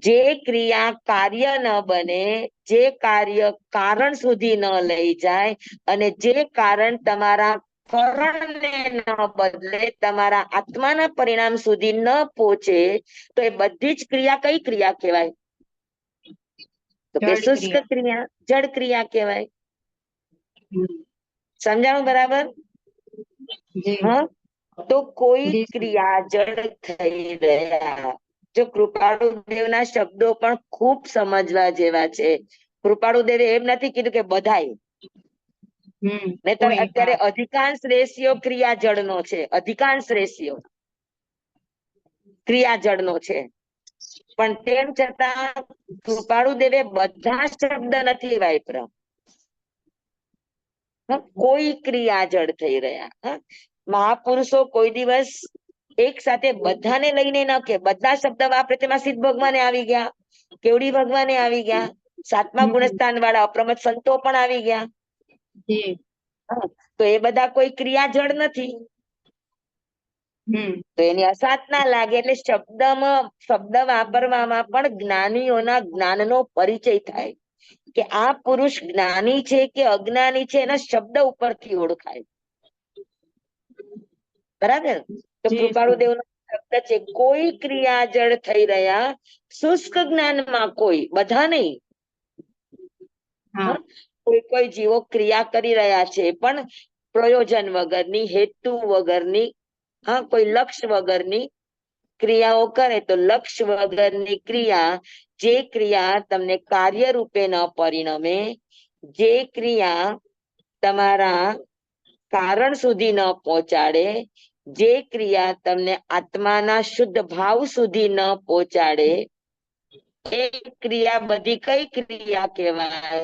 S1: જે ક્રિયા કાર્ય ન બને, જે કાર્ય કારણ સુધી ન લઈ જાય, અને જે કારણ તમારા કરણને ન બદલે તમારા આત્માના પરિણામ સુધી ન પહોંચે, તો એ બધી જ ક્રિયા કઈ ક્રિયા કહેવાય? તો કે શુષ્ક ક્રિયા, જડ ક્રિયા કહેવાય. સમજાણું બરાબર? હા. તો કોઈ ક્રિયા જડ થઈ રહ્યા. જો કૃપાળુ દેવના શબ્દો પણ ખૂબ સમજવા જેવા છે. કૃપાળુ દેવે એમ નથી કીધું કે બધાય. નહીંતર અત્યારે અધિકાંશ રેશિયો ક્રિયા જળનો છે. અધિકાંશ રેશિયો ક્રિયા જળનો છે. પણ તેમ છતાં કૃપાળુ દેવે બધા શબ્દ નથી વાપર્યા. કોઈ ક્રિયા જડ થઈ રહ્યા. મહાપુરુષો કોઈ દિવસ એક સાથે બધાને લઈને ન કે બધા શબ્દ વાપરે, તેમાં સિદ્ધ ભગવાને આવી ગયા, કેવડી ભગવાને આવી ગયા, 7મા ગુણસ્થાન વાળા અપ્રમત સંતો પણ આવી ગયા. તો એ બધા કોઈ ક્રિયા જડ નથી. તો એની અસાત ના લાગે. એટલે શબ્દ વાપરવામાં પણ જ્ઞાનીઓના જ્ઞાનનો પરિચય થાય કે આ પુરુષ જ્ઞાની છે કે અજ્ઞાની છે, એના શબ્દ ઉપરથી ઓળખાય. બરાબર. તો કૃપાળુ દેવ નો શબ્દ છે કોઈ ક્રિયા જડ થઈ રહ્યા શુષ્ક જ્ઞાનમાં. કોઈ, બધા નહીં. કોઈ જીવો ક્રિયા કરી રહ્યા છે પણ પ્રયોજન વગરની, હેતુ વગરની, કોઈ લક્ષ્ય વગરની ક્રિયાઓ કરે. તો લક્ષ્ય વગરની ક્રિયા, જે ક્રિયા તમને કાર્ય રૂપે ન પરિણમે, જે ક્રિયા તમારા કારણ સુધી ન પહોંચાડે, જે ક્રિયા તમને આત્માના શુદ્ધ ભાવ સુધી ન પહોંચાડે એ ક્રિયા બધી કઈ ક્રિયા કહેવાય?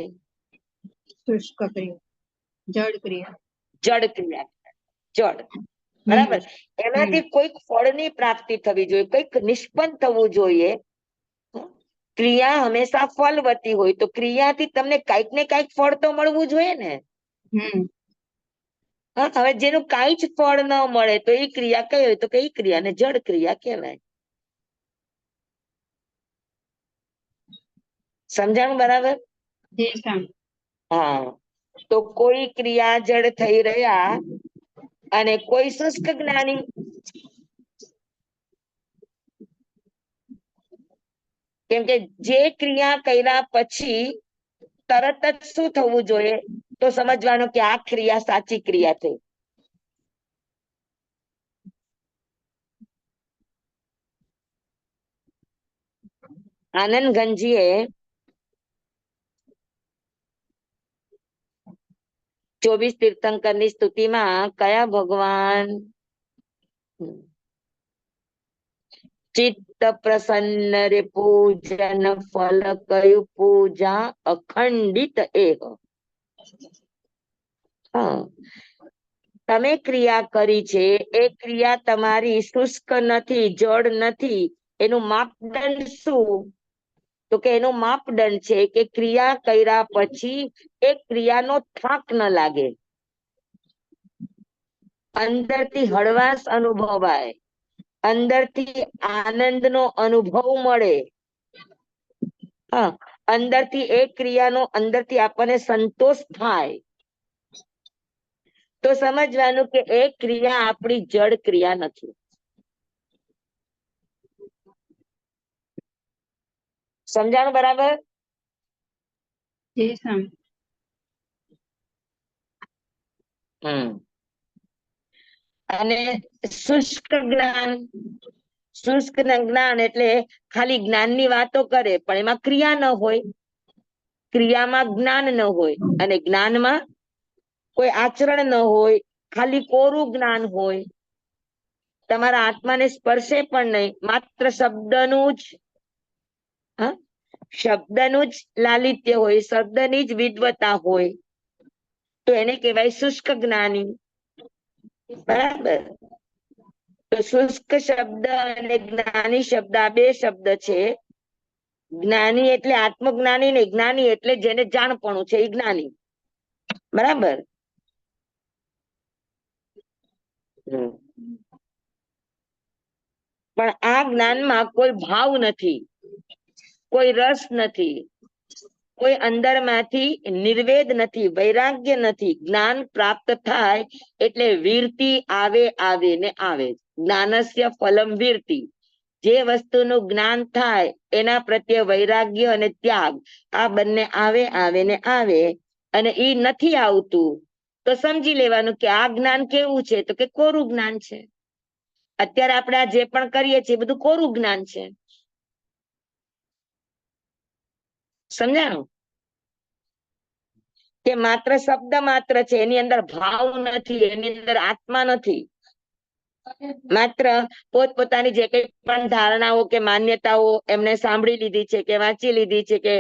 S2: શુષ્ક ક્રિયા, જડ ક્રિયા.
S1: જડ ક્રિયા, જડ. બરાબર. એનાથી કોઈક ફળની પ્રાપ્તિ થવી જોઈએ, કઈક નિષ્પન્ન થવું જોઈએ. ક્રિયા હંમેશા ફલવતી હોય, તો ક્રિયાથી તમને કઈક ને કઈક ફળ તો મળવું જોઈએ ને. હવે જેનું કઈ જ ફળ ન મળે તો એ ક્રિયા કઈ હોય? તો કઈ ક્રિયાને જડ ક્રિયા કહેવાય. સમજાણું બરાબર? હા. તો કોઈ ક્રિયા જડ થઈ રહ્યા અને કોઈ શુષ્ક જ્ઞાની. કેમ કે જે ક્રિયા કર્યા પછી તરત જ શું થવું જોઈએ? તો સમજવાનું કે આ ક્રિયા સાચી ક્રિયા થઈ. આનંદ ગંજીએ 24 તીર્થંકરની સ્તુતિમાં કયા ભગવાન? ચિત્ત પ્રસન્ન રે પૂજન ફલ કયું? પૂજા અખંડિત એહ. તમે ક્રિયા કરી છે એ ક્રિયા તમારી શુષ્ક નથી, જડ નથી. એનું માપદંડ શું? તો કે એનું માપદંડ છે કે ક્રિયા કર્યા પછી એ ક્રિયાનો થાક ન લાગે, અંદરથી હળવાશ અનુભવાય, અંદરથી આનંદનો અનુભવ મળે. અંદરથી એ ક્રિયાનો અંદરથી આપણને સંતોષ થાય. તો સમજવાનું કે એ ક્રિયા આપણી જડ ક્રિયા નથી. સમજાણું બરાબર? અને શુષ્ક જ્ઞાન, શુષ્ક જ્ઞાન એટલે ખાલી જ્ઞાનની વાતો કરે પણ એમાં ક્રિયા ન હોય. ક્રિયામાં જ્ઞાન ન હોય અને જ્ઞાનમાં કોઈ આચરણ ન હોય, ખાલી કોરું જ્ઞાન હોય. તમારા આત્માને સ્પર્શે પણ નહીં, માત્ર શબ્દનું જ લાલિત્ય હોય, શબ્દની જ વિદ્વતા હોય, તો એને કહેવાય શુષ્ક જ્ઞાની. બરાબર. તો શુષ્ક શબ્દ અને જ્ઞાની શબ્દ આ બે શબ્દ છે. જ્ઞાની એટલે આત્મજ્ઞાની ને, જ્ઞાની એટલે જેને જાણપણું છે એ જ્ઞાની. બરાબર. પણ આ જ્ઞાનમાં કોઈ ભાવ નથી, કોઈ રસ નથી, કોઈ અંદરમાંથી નિર્વેદ નથી, વૈરાગ્ય નથી. જ્ઞાન પ્રાપ્ત થાય એટલે વીરતી આવે ને આવે. જ્ઞાનસ્ય ફલમ વીરતી. જે વસ્તુનું જ્ઞાન થાય એના પ્રત્યે વૈરાગ્ય અને ત્યાગ આ બંને આવે ને આવે. અને ઈ નથી આવતું તો સમજી લેવાનું કે આ જ્ઞાન કેવું છે? તો કે કોરું જ્ઞાન છે. અત્યારે આપણે આ જે પણ કરીએ છીએ બધું કોરું જ્ઞાન છે. સમજાણું? કે માત્ર શબ્દ માત્ર છે, એની અંદર ભાવ નથી, એની અંદર આત્મા નથી. માત્ર પોતપોતાની જે કઈ પણ ધારણાઓ કે માન્યતાઓ એમને સાંભળી લીધી છે, કે વાંચી લીધી છે, કે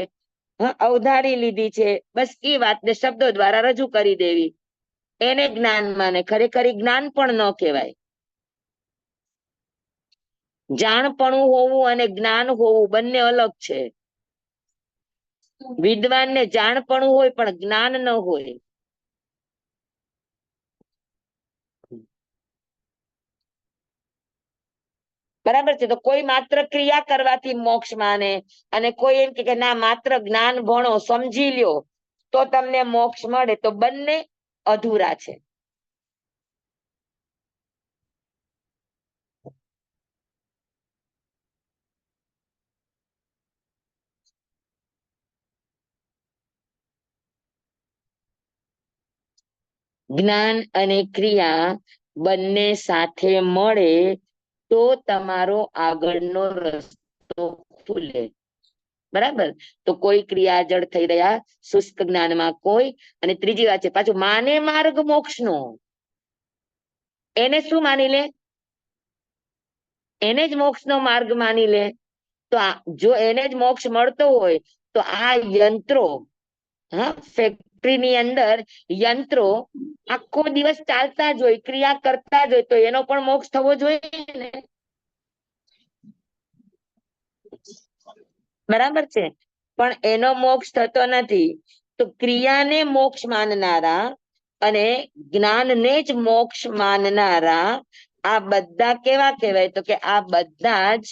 S1: અવધારી લીધી છે, બસ એ વાતને શબ્દો દ્વારા રજૂ કરી દેવી, એને જ્ઞાન માને. ખરેખર જ્ઞાન પણ ન કહેવાય. જાણપણું હોવું અને જ્ઞાન હોવું બંને અલગ છે. વિદ્વાનને જાણપણું હોય પણ જ્ઞાન ન હોય. બરાબર છે. તો કોઈ માત્ર ક્રિયા કરવાથી મોક્ષ માને અને કોઈ એમ કે ના માત્ર જ્ઞાન ભણો, સમજી લ્યો તો તમને મોક્ષ મળે, તો બંને અધૂરા છે. જ્ઞાન અને ક્રિયા બંને સાથે મળે તો તમારો આગળનો રસ્તો ખુલે. બરાબર. તો કોઈ ક્રિયા જડ થઈ રહ્યા, શુષ્ક જ્ઞાનમાં કોઈ. અને ત્રીજી વાત છે પાછું માને માર્ગ મોક્ષનો. એને શું માની લે? એને જ મોક્ષનો માર્ગ માની લે. તો જો એને જ મોક્ષ મળતો હોય તો આ યંત્રો, હા, ફેક્ટરીની અંદર યંત્રો આખો દિવસ ચાલતા જ હોય, ક્રિયા કરતા જ હોય, તો એનો પણ મોક્ષ થવો જોઈએ ને. બરાબર છે, પણ એનો મોક્ષ થતો નથી. તો ક્રિયાને મોક્ષ માનનારા અને જ્ઞાનને જ મોક્ષ માનનારા આ બધા કેવા કહેવાય? તો કે આ બધા જ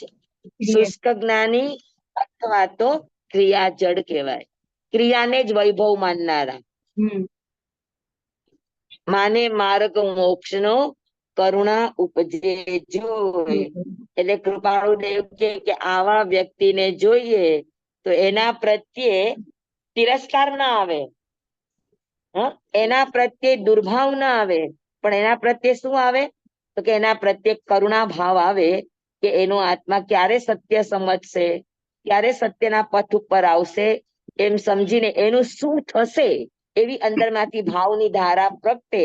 S1: શુષ્ક જ્ઞાની અથવા તો ક્રિયા જડ કહેવાય. ક્રિયાને જ વૈભવ માનનારા. માને માર્ગ મોક્ષનો કરુણા ઉપજે જોય. એટલે કૃપાળુ દેવ કે આવા વ્યક્તિને જોઈએ તો એના પ્રત્યે તિરસ્કાર ના આવે, એના પ્રત્યે દુર્ભાવ ના આવે, પણ એના પ્રત્યે શું આવે? તો કે એના પ્રત્યે કરુણા ભાવ આવે કે એનો આત્મા ક્યારે સત્ય સમજશે, ક્યારે સત્યના પથ ઉપર આવશે, એમ સમજીને એનું શું થશે એવી અંદરમાંથી ભાવની ધારા પ્રગટે,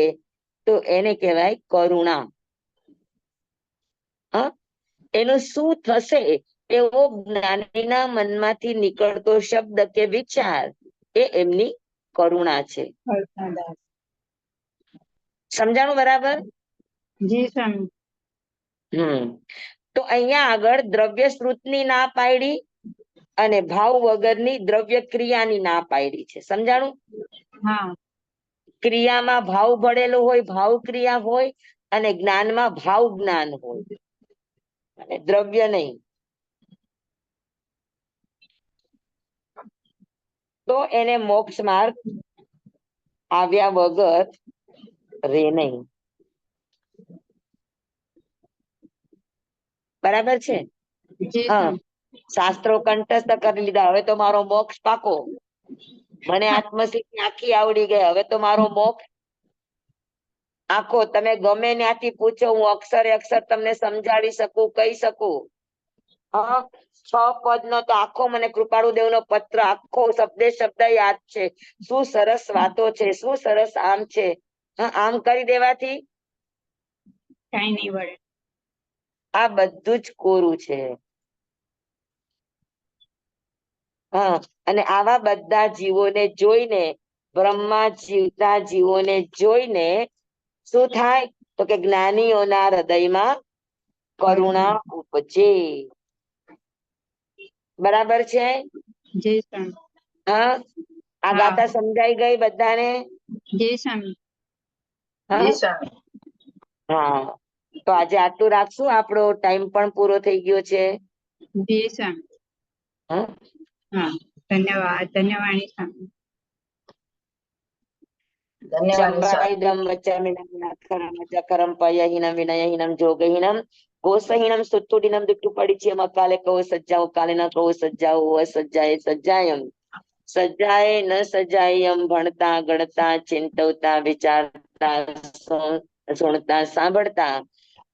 S1: તો એને કહેવાય કરુણા. એનું શું થશે એવો જ્ઞાનીના મનમાંથી નીકળતો શબ્દ કે વિચાર એ એમની કરુણા છે. સમજાણું બરાબર?
S2: જી સ્વામી.
S1: તો અહીંયા આગળ દ્રવ્ય સ્ત્રોતની ના પાડી અને ભાવ વગરની દ્રવ્ય ક્રિયાની ના પાડી છે. સમજાણું?
S2: હા.
S1: ક્રિયામાં ભાવ ભળેલો હોય, ભાવ ક્રિયા હોય, અને જ્ઞાનમાં ભાવ જ્ઞાન હોય, અને દ્રવ્ય નહીં. તો એને મોક્ષ માર્ગ આવ્યા વગર રે નહીં. બરાબર છે?
S2: જી
S1: હા,
S2: સ્વામી.
S1: શાસ્ત્રો કંઠસ્થ કરી લીધા, હવે તો મારો મોક્ષ પાકો, મને આત્મસિદ્ધિ આખી આવડી ગઈ, હવે તો મારો મોક્ષ આખો. તમે ગમે ત્યાંથી પૂછો, હું અક્ષરે અક્ષર તમને સમજાવી શકું, કહી શકું. 6 પદનો તો આખો મને કૃપાળુ દેવનો પત્ર આખો શબ્દે શબ્દ યાદ છે. શું સરસ વાતો છે, શું સરસ આમ છે. આમ કરી દેવાથી
S2: કઈ નહીં વળે.
S1: આ બધું જ કોરું છે. અને આવા બધા જીવોને જોઈને, બ્રહ્મા જીવતા જીવોને જોઈને શું થાય? તો કે જ્ઞાનીઓના હૃદયમાં કરુણા ઉપજે. બરાબર છે?
S2: જી સ્વામી.
S1: હા, આ
S2: હા.
S1: ગાથા સમજાઈ ગઈ બધાને?
S2: જી સ્વામી.
S3: જી સ્વામી.
S1: હા, તો આજે આટલું રાખશું, આપણો ટાઈમ પણ પૂરો થઈ ગયો છે.
S2: જી સ્વામી.
S1: હા,
S2: ધન્યવાદ. ધન્યવાદ સ્વામી.
S3: ધન્યવાદ સ્વામી.
S1: ચંબાઇદમ વચામિનમ જકરમ પયહિનમ વિનયહિનમ જોગહિનમ ગોસહિનમ સુતુડિનમ દુટ્ટુ પડિચ્યમ અકાલે કહો સજ્જાઓ કાલે ન કહો સજ્જાઓ અસજ્જાએ સજ્જાયમ સજ્જાએ ન સજ્જાયમ ભણતા ગણતા ચિંતવતા વિચારતા સુણતા સાંભળતા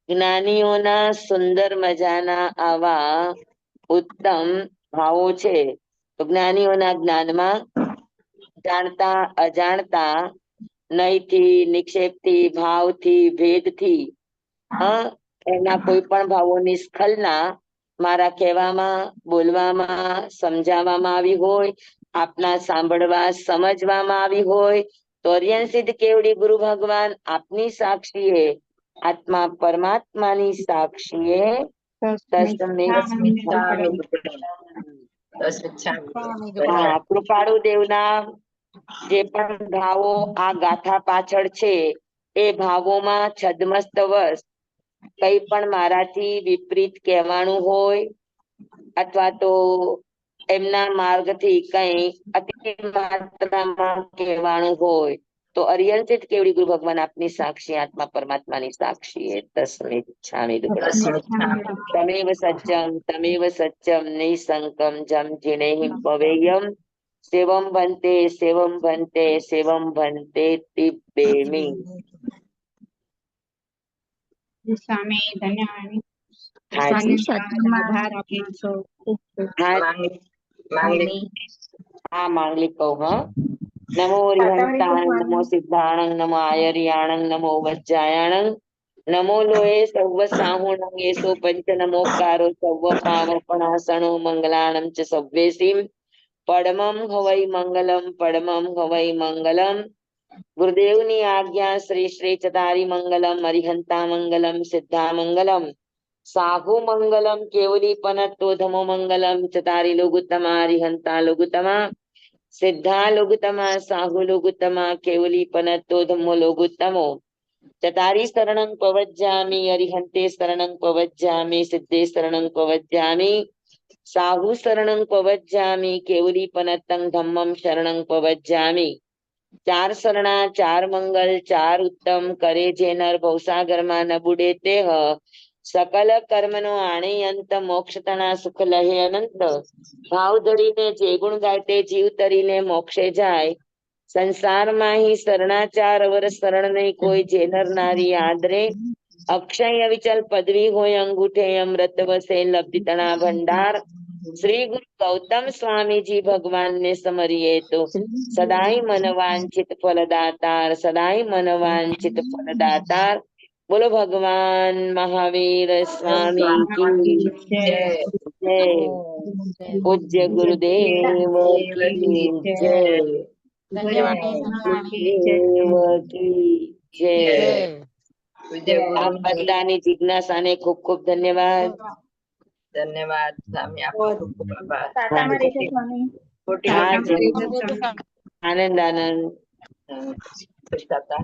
S1: જ્ઞાનીઓના સુંદર મજાના આવા ઉત્તમ ભાવો છે. તો જ્ઞાનીઓના જ્ઞાનમાં જાણતા અજાણતા, નયથી, નિક્ષેપથી, ભાવથી, ભેદથી, એના કોઈ પણ ભાવોની સ્ખલના મારા કહેવામાં, બોલવામાં, સમજાવવામાં આવી હોય, આપના સાંભળવા, સમજવામાં આવી હોય, તો અરિયન સિદ્ધ કેવડી ગુરુ ભગવાન આપની સાક્ષીએ, આત્મા પરમાત્માની સાક્ષીએ કૃપાળુ દેવના જે પણ ભાવો આ ગાથા પાછળ છે, એ ભાવોમાં છદ્મસ્ત વશ કઈ પણ મારાથી વિપરીત કહેવાનું હોય અથવા તો એમના માર્ગથી કઈ અતિ માત્રામાં કહેવાનું હોય, તો અરિયલ સિદ્ધ કેવડી ગુરુ ભગવાન આપની સાક્ષી, આત્મા પરમાત્માની સાક્ષી તસ્મૈ છામી તમેવ સત્યમ નિસંકમ જમ જીણેહિમ પવેયમ સેવમ ભંતે સેવમ ભંતે સેવમ ભંતે તિબ્બેમી.
S2: સ્વામી ધન્યવાદ.
S1: હાજી.
S2: આભાર આપનો છો. ખૂબ ખૂબ.
S1: હા, માંગલિક કહું. હા, નમો હરિહંતાણંદ, નમો સિદ્ધાણંદ, નમો આયરિયાણંદ, નમો વજ્જાયાણંદ, નમો લોએ સર્વ સાહુણં એસો પંચ નમોકારો સર્વ પાવપણાસણો મંગલાણં ચ સવ્યેસીમ પડમં હવૈ મંગલમ પડમં હવૈ મંગલમ ગુરુદેવની આજ્ઞા શ્રી શ્રી ચતારી મંગલમ અરિહંતા મંગલમ સિદ્ધા મંગલમ સાહુ મંગલમ કેવલી પનત્તોધમો મંગલમ ચતારી લોગુત્તમા અરિહંતા લોગુત્તમા સિદ્ધા લોગુત્તમા સાહુ લોગુત્તમા કેવલી પનત્તોધમો લોગુત્તમો ચતારી શરણં પવજ્જામિ અરિહંતે શરણં પવજ્જામિ સિદ્ધે શરણં પવજ્જામિ સાહુ શરણં પવજ્જામિ કેવલી પનત્તં ધમ્મં શરણં પવજ્જામિ ચાર શરણા ચાર મંગલ ચાર ઉત્તમ કરે જે નર ભવસાગરમાં ન બુડે તે સકલ કર્મનો આણે અંત મોક્ષ તણા સુખ લહે અનંત ભાવ ધરીને જે ગુણ ગાય તે જીવ તરીને મોક્ષે જાય સંસારમાં હી શરણાચાર અવર શરણ નહીં કોઈ જે નર નારી આદરે અક્ષય અવિચલ પદવી હોય અંગૂઠે અમૃત વસે લબ્ધિ તણા ભંડાર શ્રી ગુરુ ગૌતમ સ્વામીજી ભગવાન ને સમરીએ તો સદાય મન વાંછિત ફલદાતાર સદાય મન વાંછિત ફલદાતાર બોલો ભગવાન મહાવીર સ્વામી કી
S3: જય.
S1: જય પૂજ્ય ગુરુદેવ કી જય
S2: ધન્યવાદ
S1: ગુરુદેવ કી જય
S3: પૂજ્ય
S1: આપ
S3: ગુરુ
S1: બધાની જિજ્ઞાસાને ખૂબ ખૂબ ધન્યવાદ
S3: ધન્યવાદ સ્વામી, આપનો ખૂબ ખૂબ આભાર.
S4: તાતામાં રહેશે સ્વામી.
S3: ખોટી
S1: હા,
S3: ખોટી
S1: જય. આનંદ આનંદ
S3: ખુશ થતા.